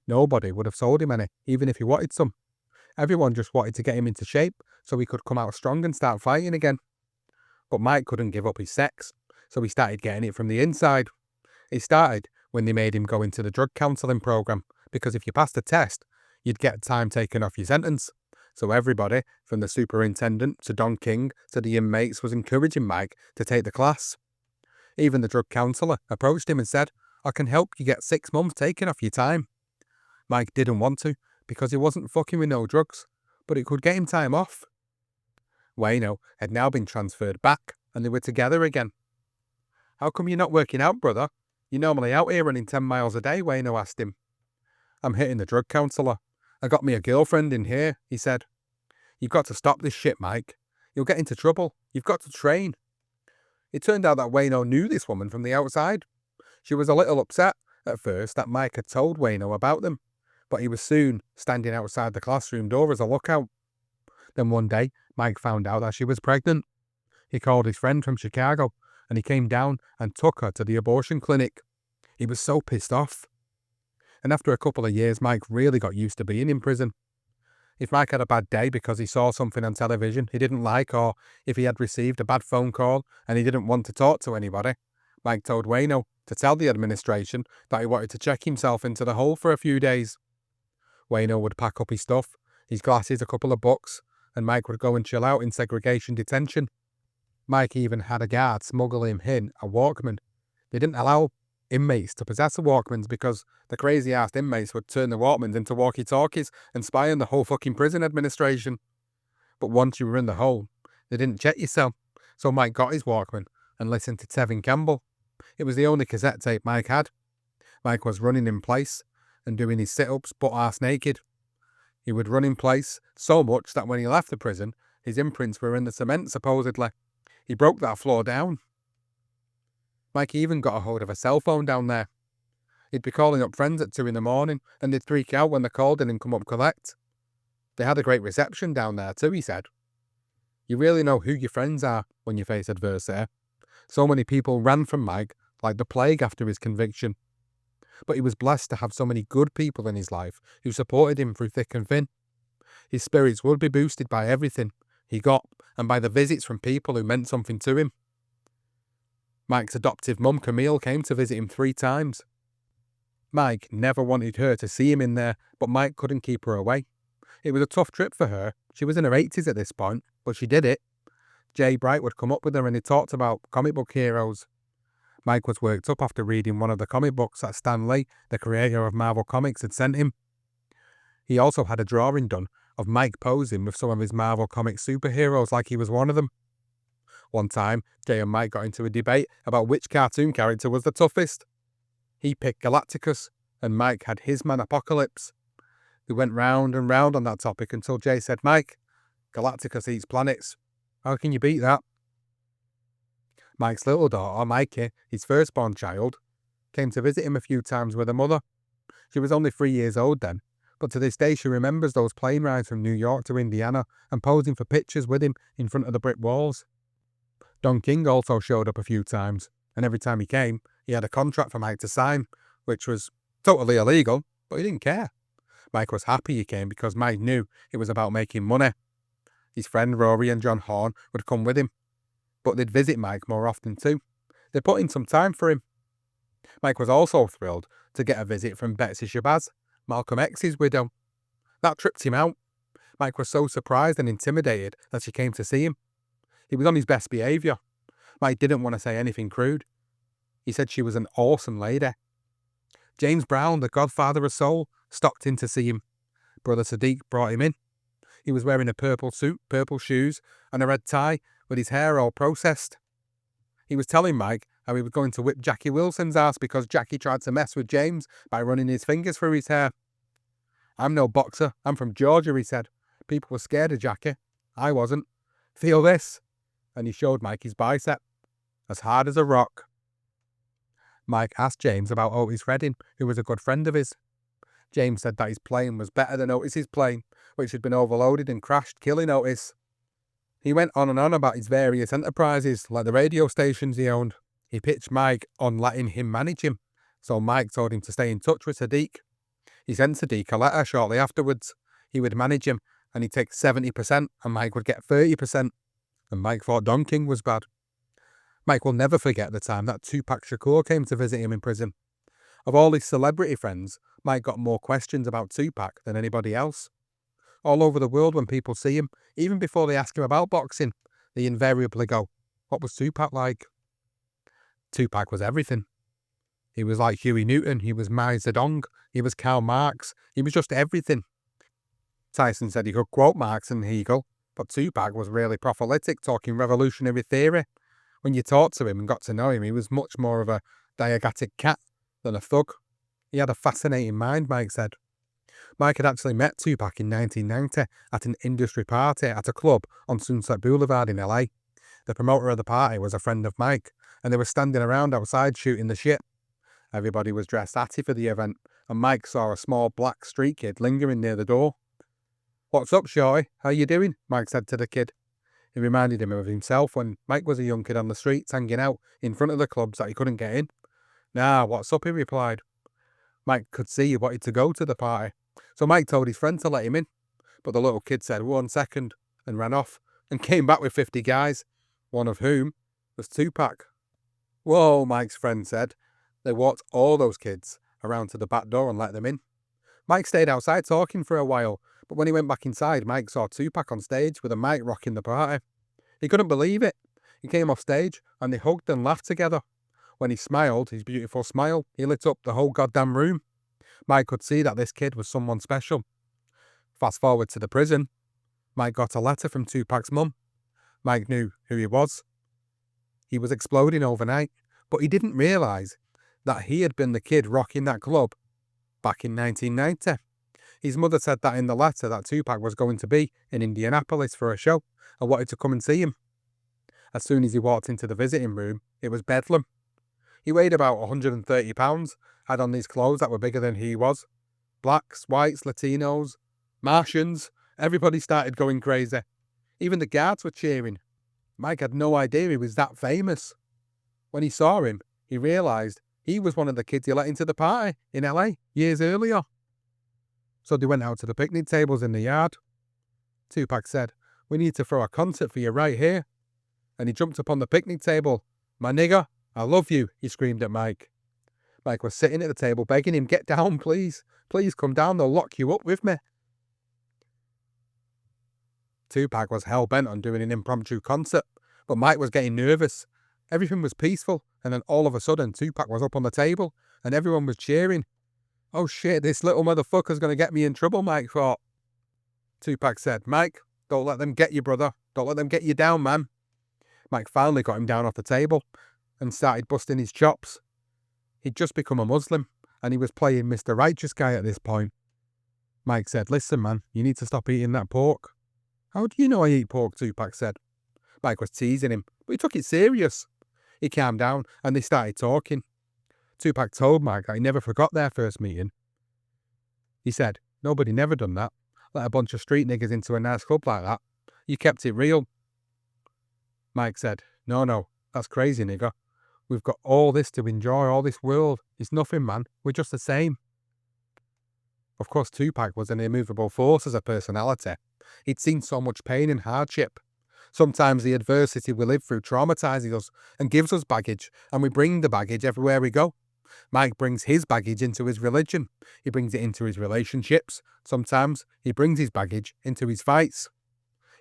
Nobody would have sold him any, even if he wanted some. Everyone just wanted to get him into shape so he could come out strong and start fighting again. But Mike couldn't give up his sex, so he started getting it from the inside. It started when they made him go into the drug counselling program, because if you passed the test, You'd get time taken off your sentence. So everybody, from the superintendent to Don King to the inmates, was encouraging Mike to take the class. Even the drug counsellor approached him and said, "I can help you get 6 months taken off your time." Mike didn't want to because he wasn't fucking with no drugs, but it could get him time off. Wayno had now been transferred back and they were together again. "How come you're not working out, brother? You're normally out here running 10 miles a day," Wayno asked him. "I'm hitting the drug counsellor. I got me a girlfriend in here," he said. "You've got to stop this shit, Mike. You'll get into trouble. You've got to train." It turned out that Wayno knew this woman from the outside. She was a little upset at first that Mike had told Wayno about them, but he was soon standing outside the classroom door as a lookout. Then one day, Mike found out that she was pregnant. He called his friend from Chicago, and he came down and took her to the abortion clinic. He was so pissed off. And after a couple of years, Mike really got used to being in prison. If Mike had a bad day because he saw something on television he didn't like, or if he had received a bad phone call and he didn't want to talk to anybody, Mike told Wayno to tell the administration that he wanted to check himself into the hole for a few days. Wayno would pack up his stuff, his glasses, a couple of books, and Mike would go and chill out in segregation detention. Mike even had a guard smuggle him in a Walkman. They didn't allow inmates to possess the Walkmans because the crazy-ass inmates would turn the Walkmans into walkie-talkies and spy on the whole fucking prison administration. But once you were in the hole, they didn't check your cell, so Mike got his Walkman and listened to Tevin Campbell. It was the only cassette tape Mike had. Mike was running in place and doing his sit-ups butt-ass naked. He would run in place so much that when he left the prison, his imprints were in the cement, supposedly. He broke that floor down. Mike even got a hold of a cell phone down there. He'd be calling up friends at 2 a.m, and they'd freak out when the call didn't come up collect. They had a great reception down there too, he said. You really know who your friends are when you face adversity. So many people ran from Mike like the plague after his conviction. But he was blessed to have so many good people in his life who supported him through thick and thin. His spirits would be boosted by everything he got and by the visits from people who meant something to him. Mike's adoptive mum, Camille, came to visit him 3 times. Mike never wanted her to see him in there, but Mike couldn't keep her away. It was a tough trip for her. She was in her 80s at this point, but she did it. Jay Bright would come up with her and he talked about comic book heroes. Mike was worked up after reading one of the comic books that Stan Lee, the creator of Marvel Comics, had sent him. He also had a drawing done of Mike posing with some of his Marvel Comics superheroes like he was one of them. One time, Jay and Mike got into a debate about which cartoon character was the toughest. He picked Galacticus, and Mike had his man Apocalypse. We went round and round on that topic until Jay said, "Mike, Galacticus eats planets. How can you beat that?" Mike's little daughter, Mikey, his firstborn child, came to visit him a few times with her mother. She was only 3 years old then, but to this day she remembers those plane rides from New York to Indiana and posing for pictures with him in front of the brick walls. Don King also showed up a few times, and every time he came, he had a contract for Mike to sign, which was totally illegal, but he didn't care. Mike was happy he came because Mike knew it was about making money. His friend Rory and John Horn would come with him, but they'd visit Mike more often too. They put in some time for him. Mike was also thrilled to get a visit from Betsy Shabazz, Malcolm X's widow. That tripped him out. Mike was so surprised and intimidated that she came to see him. He was on his best behaviour. Mike didn't want to say anything crude. He said she was an awesome lady. James Brown, the godfather of soul, stopped in to see him. Brother Sadiq brought him in. He was wearing a purple suit, purple shoes, and a red tie, with his hair all processed. He was telling Mike how he was going to whip Jackie Wilson's ass because Jackie tried to mess with James by running his fingers through his hair. "I'm no boxer, I'm from Georgia," he said. "People were scared of Jackie. I wasn't. Feel this." And he showed Mike his bicep, as hard as a rock. Mike asked James about Otis Redding, who was a good friend of his. James said that his plane was better than Otis's plane, which had been overloaded and crashed, killing Otis. He went on and on about his various enterprises, like the radio stations he owned. He pitched Mike on letting him manage him, so Mike told him to stay in touch with Sadiq. He sent Sadiq a letter shortly afterwards. He would manage him, and he'd take 70%, and Mike would get 30%. And Mike thought Don King was bad. Mike will never forget the time that Tupac Shakur came to visit him in prison. Of all his celebrity friends, Mike got more questions about Tupac than anybody else. All over the world, when people see him, even before they ask him about boxing, they invariably go, "What was Tupac like?" Tupac was everything. He was like Huey Newton, he was Mao Zedong, he was Karl Marx, he was just everything. Tyson said he could quote Marx and Hegel, but Tupac was really prolific, talking revolutionary theory. When you talked to him and got to know him, he was much more of a diegetic cat than a thug. He had a fascinating mind, Mike said. Mike had actually met Tupac in 1990 at an industry party at a club on Sunset Boulevard in LA. The promoter of the party was a friend of Mike, and they were standing around outside shooting the shit. Everybody was dressed atty for the event, and Mike saw a small black street kid lingering near the door. "What's up, shorty? How you doing?" Mike said to the kid. It reminded him of himself when Mike was a young kid on the streets hanging out in front of the clubs that he couldn't get in. "Nah, what's up?" he replied. Mike could see he wanted to go to the party, so Mike told his friend to let him in. But the little kid said 1 second and ran off and came back with 50 guys, one of whom was Tupac. "Whoa," Mike's friend said. They walked all those kids around to the back door and let them in. Mike stayed outside talking for a while, but when he went back inside, Mike saw Tupac on stage with a mic rocking the party. He couldn't believe it. He came off stage and they hugged and laughed together. When he smiled, his beautiful smile, he lit up the whole goddamn room. Mike could see that this kid was someone special. Fast forward to the prison. Mike got a letter from Tupac's mum. Mike knew who he was. He was exploding overnight, but he didn't realise that he had been the kid rocking that club back in 1990. His mother said that in the letter that Tupac was going to be in Indianapolis for a show and wanted to come and see him. As soon as he walked into the visiting room, it was bedlam. He weighed about 130 pounds, had on these clothes that were bigger than he was. Blacks, whites, Latinos, Martians, everybody started going crazy. Even the guards were cheering. Mike had no idea he was that famous. When he saw him, he realised he was one of the kids he let into the party in LA years earlier. So they went out to the picnic tables in the yard. Tupac said, "We need to throw a concert for you right here." And he jumped up on the picnic table. "My nigger, I love you," he screamed at Mike. Mike was sitting at the table begging him, "Get down, please. Please come down, they'll lock you up with me." Tupac was hell-bent on doing an impromptu concert, but Mike was getting nervous. Everything was peaceful, and then all of a sudden Tupac was up on the table, and everyone was cheering. "Oh shit, this little motherfucker's gonna get me in trouble," Mike thought. Tupac said, "Mike, don't let them get you, brother. Don't let them get you down, man." Mike finally got him down off the table and started busting his chops. He'd just become a Muslim, and he was playing Mr. Righteous Guy at this point. Mike said, "Listen, man, you need to stop eating that pork." "How do you know I eat pork?" Tupac said. Mike was teasing him, but he took it serious. He calmed down, and they started talking. Tupac told Mike that he never forgot their first meeting. He said, "Nobody never done that. Let a bunch of street niggers into a nice club like that. You kept it real." Mike said, No, that's crazy, nigger. We've got all this to enjoy, all this world. It's nothing, man. We're just the same." Of course, Tupac was an immovable force as a personality. He'd seen so much pain and hardship. Sometimes the adversity we live through traumatizes us and gives us baggage, and we bring the baggage everywhere we go. Mike brings his baggage into his religion. He brings it into his relationships. Sometimes he brings his baggage into his fights.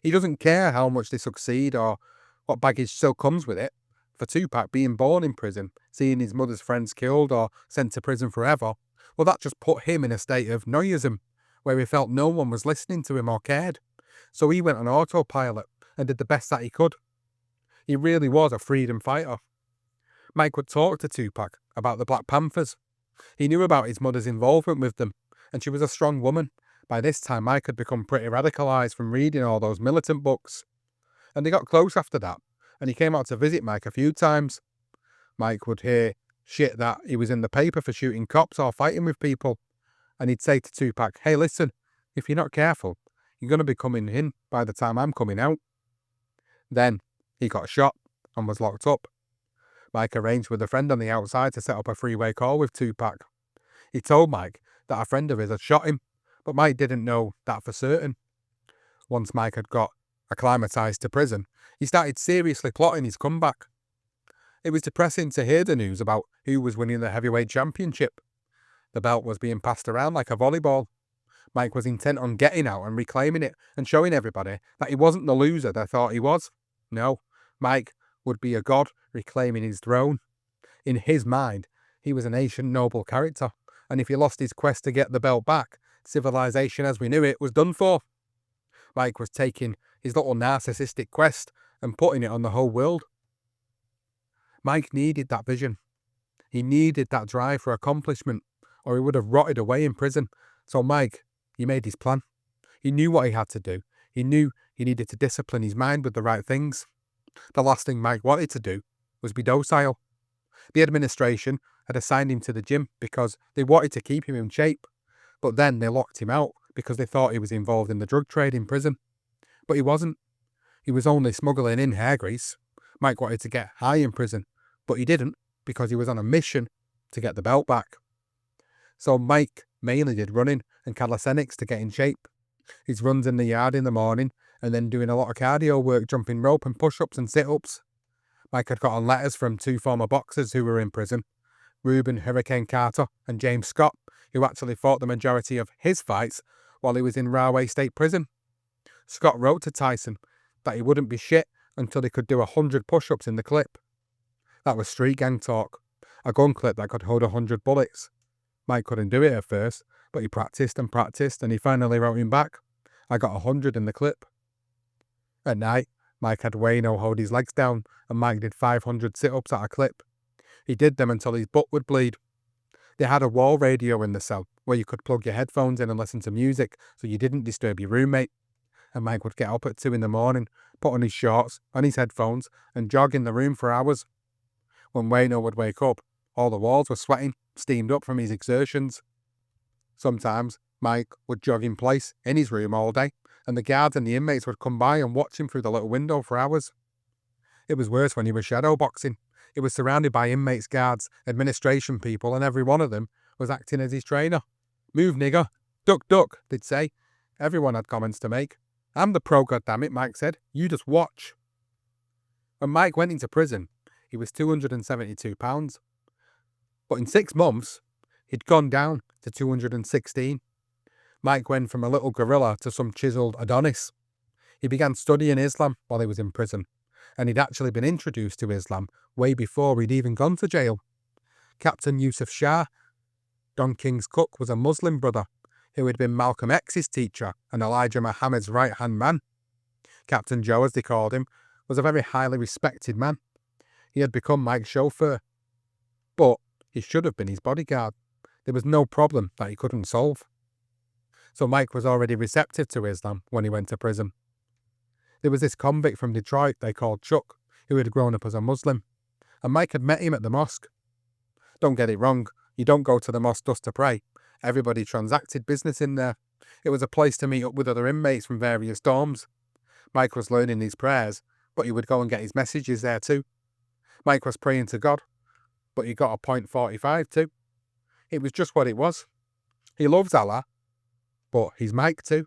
He doesn't care how much they succeed or what baggage still comes with it. For Tupac, being born in prison, seeing his mother's friends killed or sent to prison forever, well, that just put him in a state of noyism, where he felt no one was listening to him or cared. So he went on autopilot and did the best that he could. He really was a freedom fighter. Mike would talk to Tupac about the Black Panthers. He knew about his mother's involvement with them, and she was a strong woman. By this time, Mike had become pretty radicalized from reading all those militant books. And they got close after that, and he came out to visit Mike a few times. Mike would hear shit that he was in the paper for shooting cops or fighting with people, and he'd say to Tupac, "Hey, listen, if you're not careful, you're going to be coming in by the time I'm coming out." Then he got shot and was locked up. Mike arranged with a friend on the outside to set up a three-way call with Tupac. He told Mike that a friend of his had shot him, but Mike didn't know that for certain. Once Mike had got acclimatized to prison, he started seriously plotting his comeback. It was depressing to hear the news about who was winning the heavyweight championship. The belt was being passed around like a volleyball. Mike was intent on getting out and reclaiming it and showing everybody that he wasn't the loser they thought he was. No, Mike would be a god reclaiming his throne. In his mind, he was an ancient noble character, and if he lost his quest to get the belt back, civilization as we knew it was done for. Mike was taking his little narcissistic quest and putting it on the whole world. Mike needed that vision. He needed that drive for accomplishment, or he would have rotted away in prison. So Mike, he made his plan. He knew what he had to do. He knew he needed to discipline his mind with the right things. The last thing Mike wanted to do was be docile. The administration had assigned him to the gym because they wanted to keep him in shape, but then they locked him out because they thought he was involved in the drug trade in prison. But he wasn't. He was only smuggling in hair grease. Mike wanted to get high in prison, but he didn't because he was on a mission to get the belt back. So Mike mainly did running and calisthenics to get in shape. His runs in the yard in the morning and then doing a lot of cardio work, jumping rope and push-ups and sit-ups. Mike had gotten letters from 2 former boxers who were in prison, Reuben Hurricane Carter and James Scott, who actually fought the majority of his fights while he was in Rahway State Prison. Scott wrote to Tyson that he wouldn't be shit until he could do 100 push-ups in the clip. That was street gang talk, a gun clip that could hold 100 bullets. Mike couldn't do it at first, but he practiced and he finally wrote him back, "I got 100 in the clip." At night, Mike had Wayno hold his legs down and Mike did 500 sit-ups at a clip. He did them until his butt would bleed. They had a wall radio in the cell where you could plug your headphones in and listen to music so you didn't disturb your roommate. And Mike would get up at 2 in the morning, put on his shorts and his headphones and jog in the room for hours. When Wayno would wake up, all the walls were sweating, steamed up from his exertions. Sometimes Mike would jog in place in his room all day, and the guards and the inmates would come by and watch him through the little window for hours. It was worse when he was shadow boxing. He was surrounded by inmates, guards, administration people, and every one of them was acting as his trainer. "Move, nigger. Duck, duck," they'd say. Everyone had comments to make. "I'm the pro, goddammit," Mike said. "You just watch." When Mike went into prison, he was 272 pounds. But in 6 months, he'd gone down to 216. Mike went from a little gorilla to some chiseled Adonis. He began studying Islam while he was in prison, and he'd actually been introduced to Islam way before he'd even gone to jail. Captain Yusuf Shah, Don King's cook, was a Muslim brother who had been Malcolm X's teacher and Elijah Muhammad's right-hand man. Captain Joe, as they called him, was a very highly respected man. He had become Mike's chauffeur, but he should have been his bodyguard. There was no problem that he couldn't solve. So Mike was already receptive to Islam when he went to prison. There was this convict from Detroit they called Chuck, who had grown up as a Muslim, and Mike had met him at the mosque. Don't get it wrong, you don't go to the mosque just to pray. Everybody transacted business in there. It was a place to meet up with other inmates from various dorms. Mike was learning these prayers, but he would go and get his messages there too. Mike was praying to God, but he got a .45 too. It was just what it was. He loves Allah, but he's Mike too.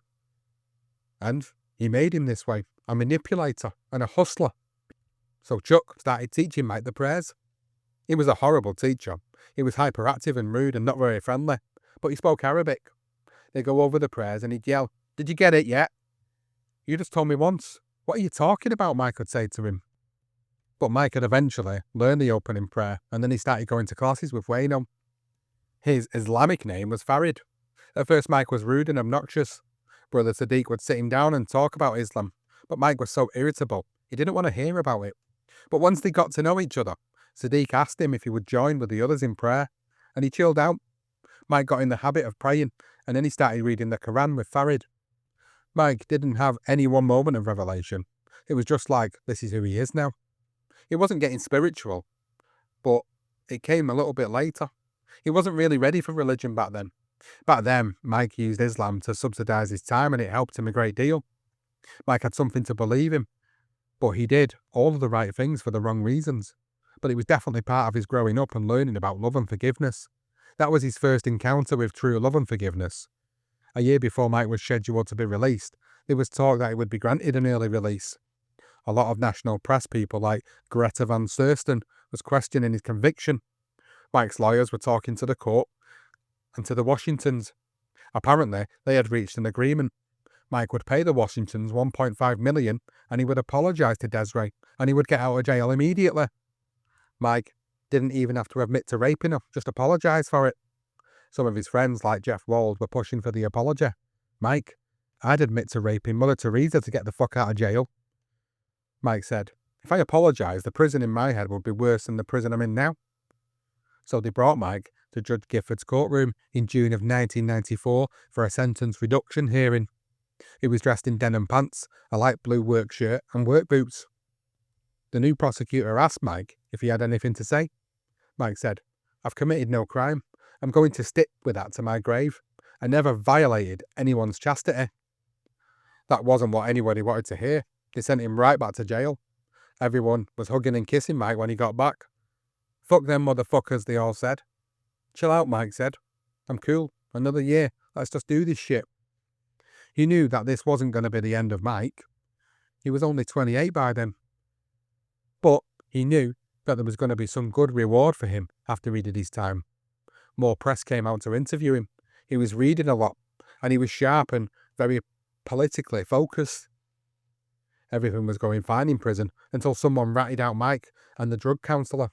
And he made him this way, a manipulator and a hustler. So Chuck started teaching Mike the prayers. He was a horrible teacher. He was hyperactive and rude and not very friendly, but he spoke Arabic. They'd go over the prayers and he'd yell, "Did you get it yet?" "You just told me once. What are you talking about?" Mike would say to him. But Mike had eventually learned the opening prayer, and then he started going to classes with Wayno. His Islamic name was Farid. At first Mike was rude and obnoxious. Brother Sadiq would sit him down and talk about Islam, but Mike was so irritable, he didn't want to hear about it. But once they got to know each other, Sadiq asked him if he would join with the others in prayer, and he chilled out. Mike got in the habit of praying, and then he started reading the Quran with Farid. Mike didn't have any one moment of revelation. It was just like, this is who he is now. He wasn't getting spiritual, but it came a little bit later. He wasn't really ready for religion back then. Back then, Mike used Islam to subsidize his time, and it helped him a great deal. Mike had something to believe in, but he did all of the right things for the wrong reasons. But it was definitely part of his growing up and learning about love and forgiveness. That was his first encounter with true love and forgiveness. A year before Mike was scheduled to be released, there was talk that he would be granted an early release. A lot of national press people like Greta Van Susteren was questioning his conviction. Mike's lawyers were talking to the court, and to the Washingtons. Apparently, they had reached an agreement. Mike would pay the Washingtons $1.5 million, and he would apologise to Desiree, and he would get out of jail immediately. Mike didn't even have to admit to raping her, just apologise for it. Some of his friends, like Jeff Wald, were pushing for the apology. Mike, I'd admit to raping Mother Teresa to get the fuck out of jail. Mike said, if I apologised, the prison in my head would be worse than the prison I'm in now. So they brought Mike to Judge Gifford's courtroom in June of 1994 for a sentence reduction hearing. He was dressed in denim pants, a light blue work shirt and work boots. The new prosecutor asked Mike if he had anything to say. Mike said, I've committed no crime. I'm going to stick with that to my grave. I never violated anyone's chastity. That wasn't what anybody wanted to hear. They sent him right back to jail. Everyone was hugging and kissing Mike when he got back. Fuck them motherfuckers, they all said. Chill out, Mike said. I'm cool. Another year. Let's just do this shit. He knew that this wasn't going to be the end of Mike. He was only 28 by then. But he knew that there was going to be some good reward for him after he did his time. More press came out to interview him. He was reading a lot, and he was sharp and very politically focused. Everything was going fine in prison until someone ratted out Mike and the drug counsellor.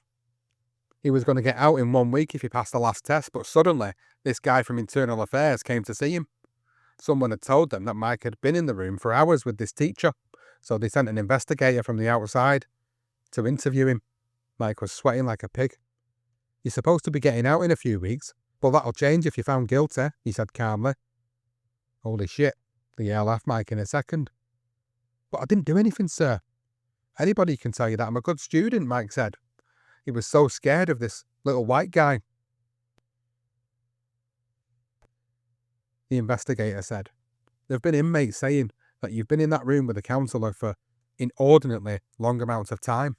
He was going to get out in 1 week if he passed the last test, but suddenly this guy from Internal Affairs came to see him. Someone had told them that Mike had been in the room for hours with this teacher, so they sent an investigator from the outside to interview him. Mike was sweating like a pig. You're supposed to be getting out in a few weeks, but that'll change if you're found guilty, he said calmly. Holy shit, the air laughed Mike in a second. But I didn't do anything, sir. Anybody can tell you that I'm a good student, Mike said. He was so scared of this little white guy. The investigator said, there have been inmates saying that you've been in that room with the counsellor for inordinately long amounts of time.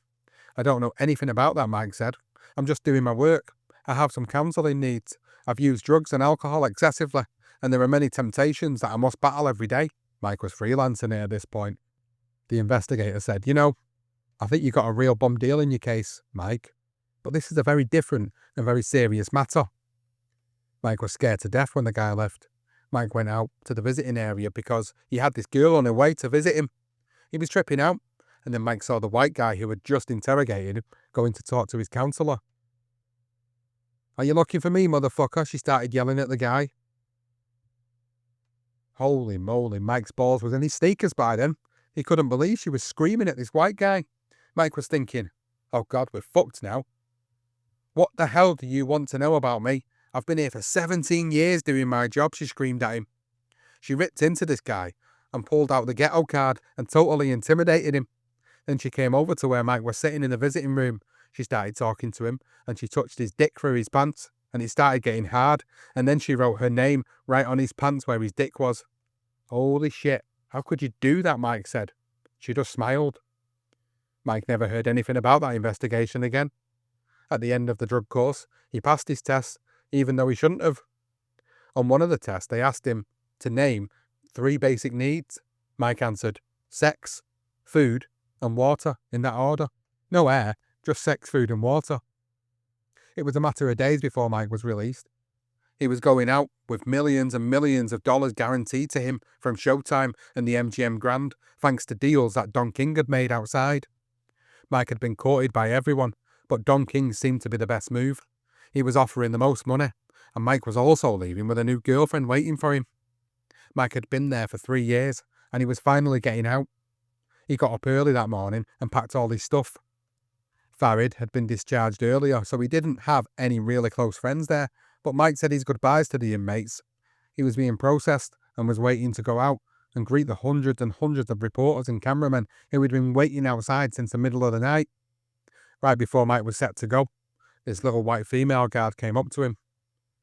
I don't know anything about that, Mike said. I'm just doing my work. I have some counselling needs. I've used drugs and alcohol excessively, and there are many temptations that I must battle every day. Mike was freelancing it at this point. The investigator said, I think you got a real bum deal in your case, Mike. But this is a very different and very serious matter. Mike was scared to death when the guy left. Mike went out to the visiting area because he had this girl on her way to visit him. He was tripping out, and then Mike saw the white guy who had just interrogated him going to talk to his counsellor. Are you looking for me, motherfucker? She started yelling at the guy. Holy moly, Mike's balls was in his sneakers by then. He couldn't believe she was screaming at this white guy. Mike was thinking, oh God, we're fucked now. What the hell do you want to know about me? I've been here for 17 years doing my job, she screamed at him. She ripped into this guy and pulled out the ghetto card and totally intimidated him. Then she came over to where Mike was sitting in the visiting room. She started talking to him and she touched his dick through his pants and it started getting hard, and then she wrote her name right on his pants where his dick was. Holy shit, how could you do that, Mike said. She just smiled. Mike never heard anything about that investigation again. At the end of the drug course, he passed his tests, even though he shouldn't have. On one of the tests, they asked him to name 3 basic needs. Mike answered sex, food, and water in that order. No air, just sex, food, and water. It was a matter of days before Mike was released. He was going out with millions and millions of dollars guaranteed to him from Showtime and the MGM Grand, thanks to deals that Don King had made outside. Mike had been courted by everyone, but Don King seemed to be the best move. He was offering the most money, and Mike was also leaving with a new girlfriend waiting for him. Mike had been there for 3 years, and he was finally getting out. He got up early that morning and packed all his stuff. Farid had been discharged earlier, so he didn't have any really close friends there, but Mike said his goodbyes to the inmates. He was being processed and was waiting to go out and greet the hundreds and hundreds of reporters and cameramen who had been waiting outside since the middle of the night. Right before Mike was set to go, this little white female guard came up to him.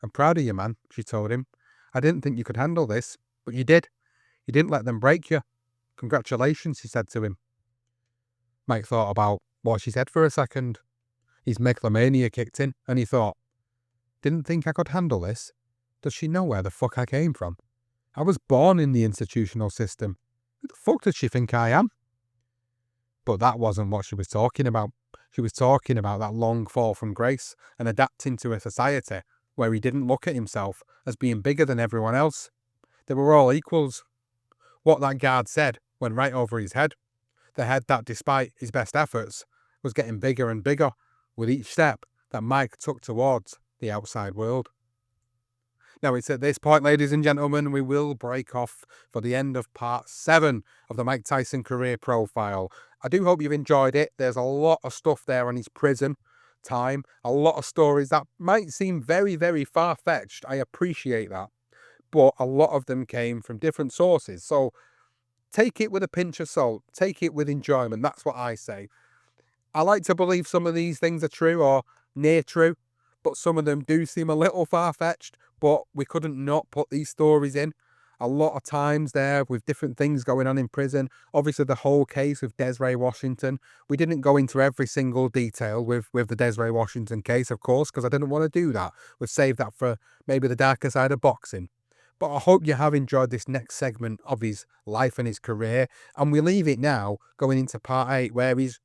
I'm proud of you, man, she told him. I didn't think you could handle this, but you did. You didn't let them break you. Congratulations, she said to him. Mike thought about what she said for a second. His megalomania kicked in, and he thought, didn't think I could handle this? Does she know where the fuck I came from? I was born in the institutional system. Who the fuck does she think I am? But that wasn't what she was talking about. She was talking about that long fall from grace and adapting to a society where he didn't look at himself as being bigger than everyone else. They were all equals. What that guard said went right over his head. The head that, despite his best efforts, was getting bigger and bigger with each step that Mike took towards the outside world. Now, it's at this point, ladies and gentlemen, we will break off for the end of part 7 of the Mike Tyson career profile. I do hope you've enjoyed it. There's a lot of stuff there on his prison time, a lot of stories that might seem very, very far-fetched. I appreciate that. But a lot of them came from different sources. So take it with a pinch of salt. Take it with enjoyment. That's what I say. I like to believe some of these things are true or near true, but some of them do seem a little far-fetched, but we couldn't not put these stories in. A lot of times there with different things going on in prison. Obviously, the whole case with Desiree Washington. We didn't go into every single detail with the Desiree Washington case, of course, because I didn't want to do that. We've saved that for maybe the darker side of boxing. But I hope you have enjoyed this next segment of his life and his career. And we leave it now going into part 8, where he's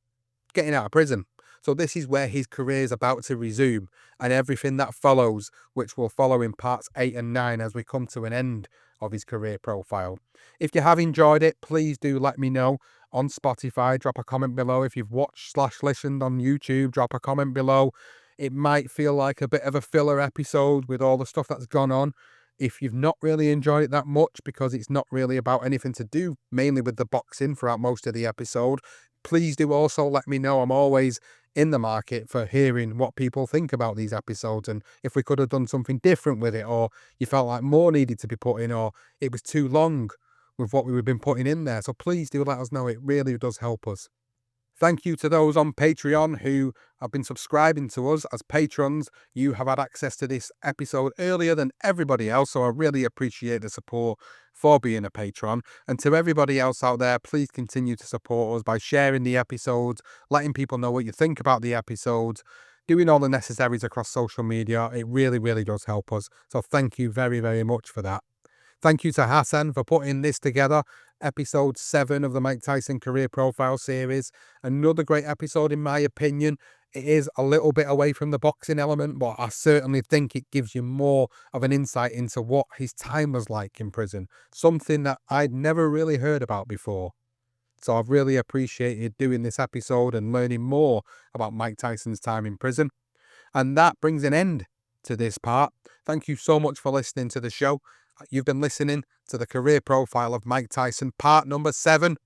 getting out of prison. So this is where his career is about to resume, and everything that follows, which will follow in parts 8 and 9 as we come to an end of his career profile. If you have enjoyed it, please do let me know on Spotify. Drop a comment below. If you've watched/listened on YouTube, drop a comment below. It might feel like a bit of a filler episode with all the stuff that's gone on. If you've not really enjoyed it that much, because it's not really about anything to do mainly with the boxing throughout most of the episode, please do also let me know. I'm always in the market for hearing what people think about these episodes, and if we could have done something different with it, or you felt like more needed to be put in, or it was too long with what we've been putting in there. So please do let us know. It really does help us. Thank you to those on Patreon who have been subscribing to us as patrons. You have had access to this episode earlier than everybody else, so I really appreciate the support for being a patron. And to everybody else out there, please continue to support us by sharing the episodes, letting people know what you think about the episodes, doing all the necessaries across social media. It really, really does help us. So thank you very, very much for that. Thank you to Hassan for putting this together. Episode 7 of the Mike Tyson Career Profile series. Another great episode in my opinion. It is a little bit away from the boxing element, but I certainly think it gives you more of an insight into what his time was like in prison. Something that I'd never really heard about before. So I've really appreciated doing this episode and learning more about Mike Tyson's time in prison. And that brings an end to this part. Thank you so much for listening to the show. You've been listening to the career profile of Mike Tyson, part number 7.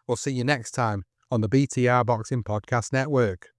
We'll see you next time on the BTR Boxing Podcast Network.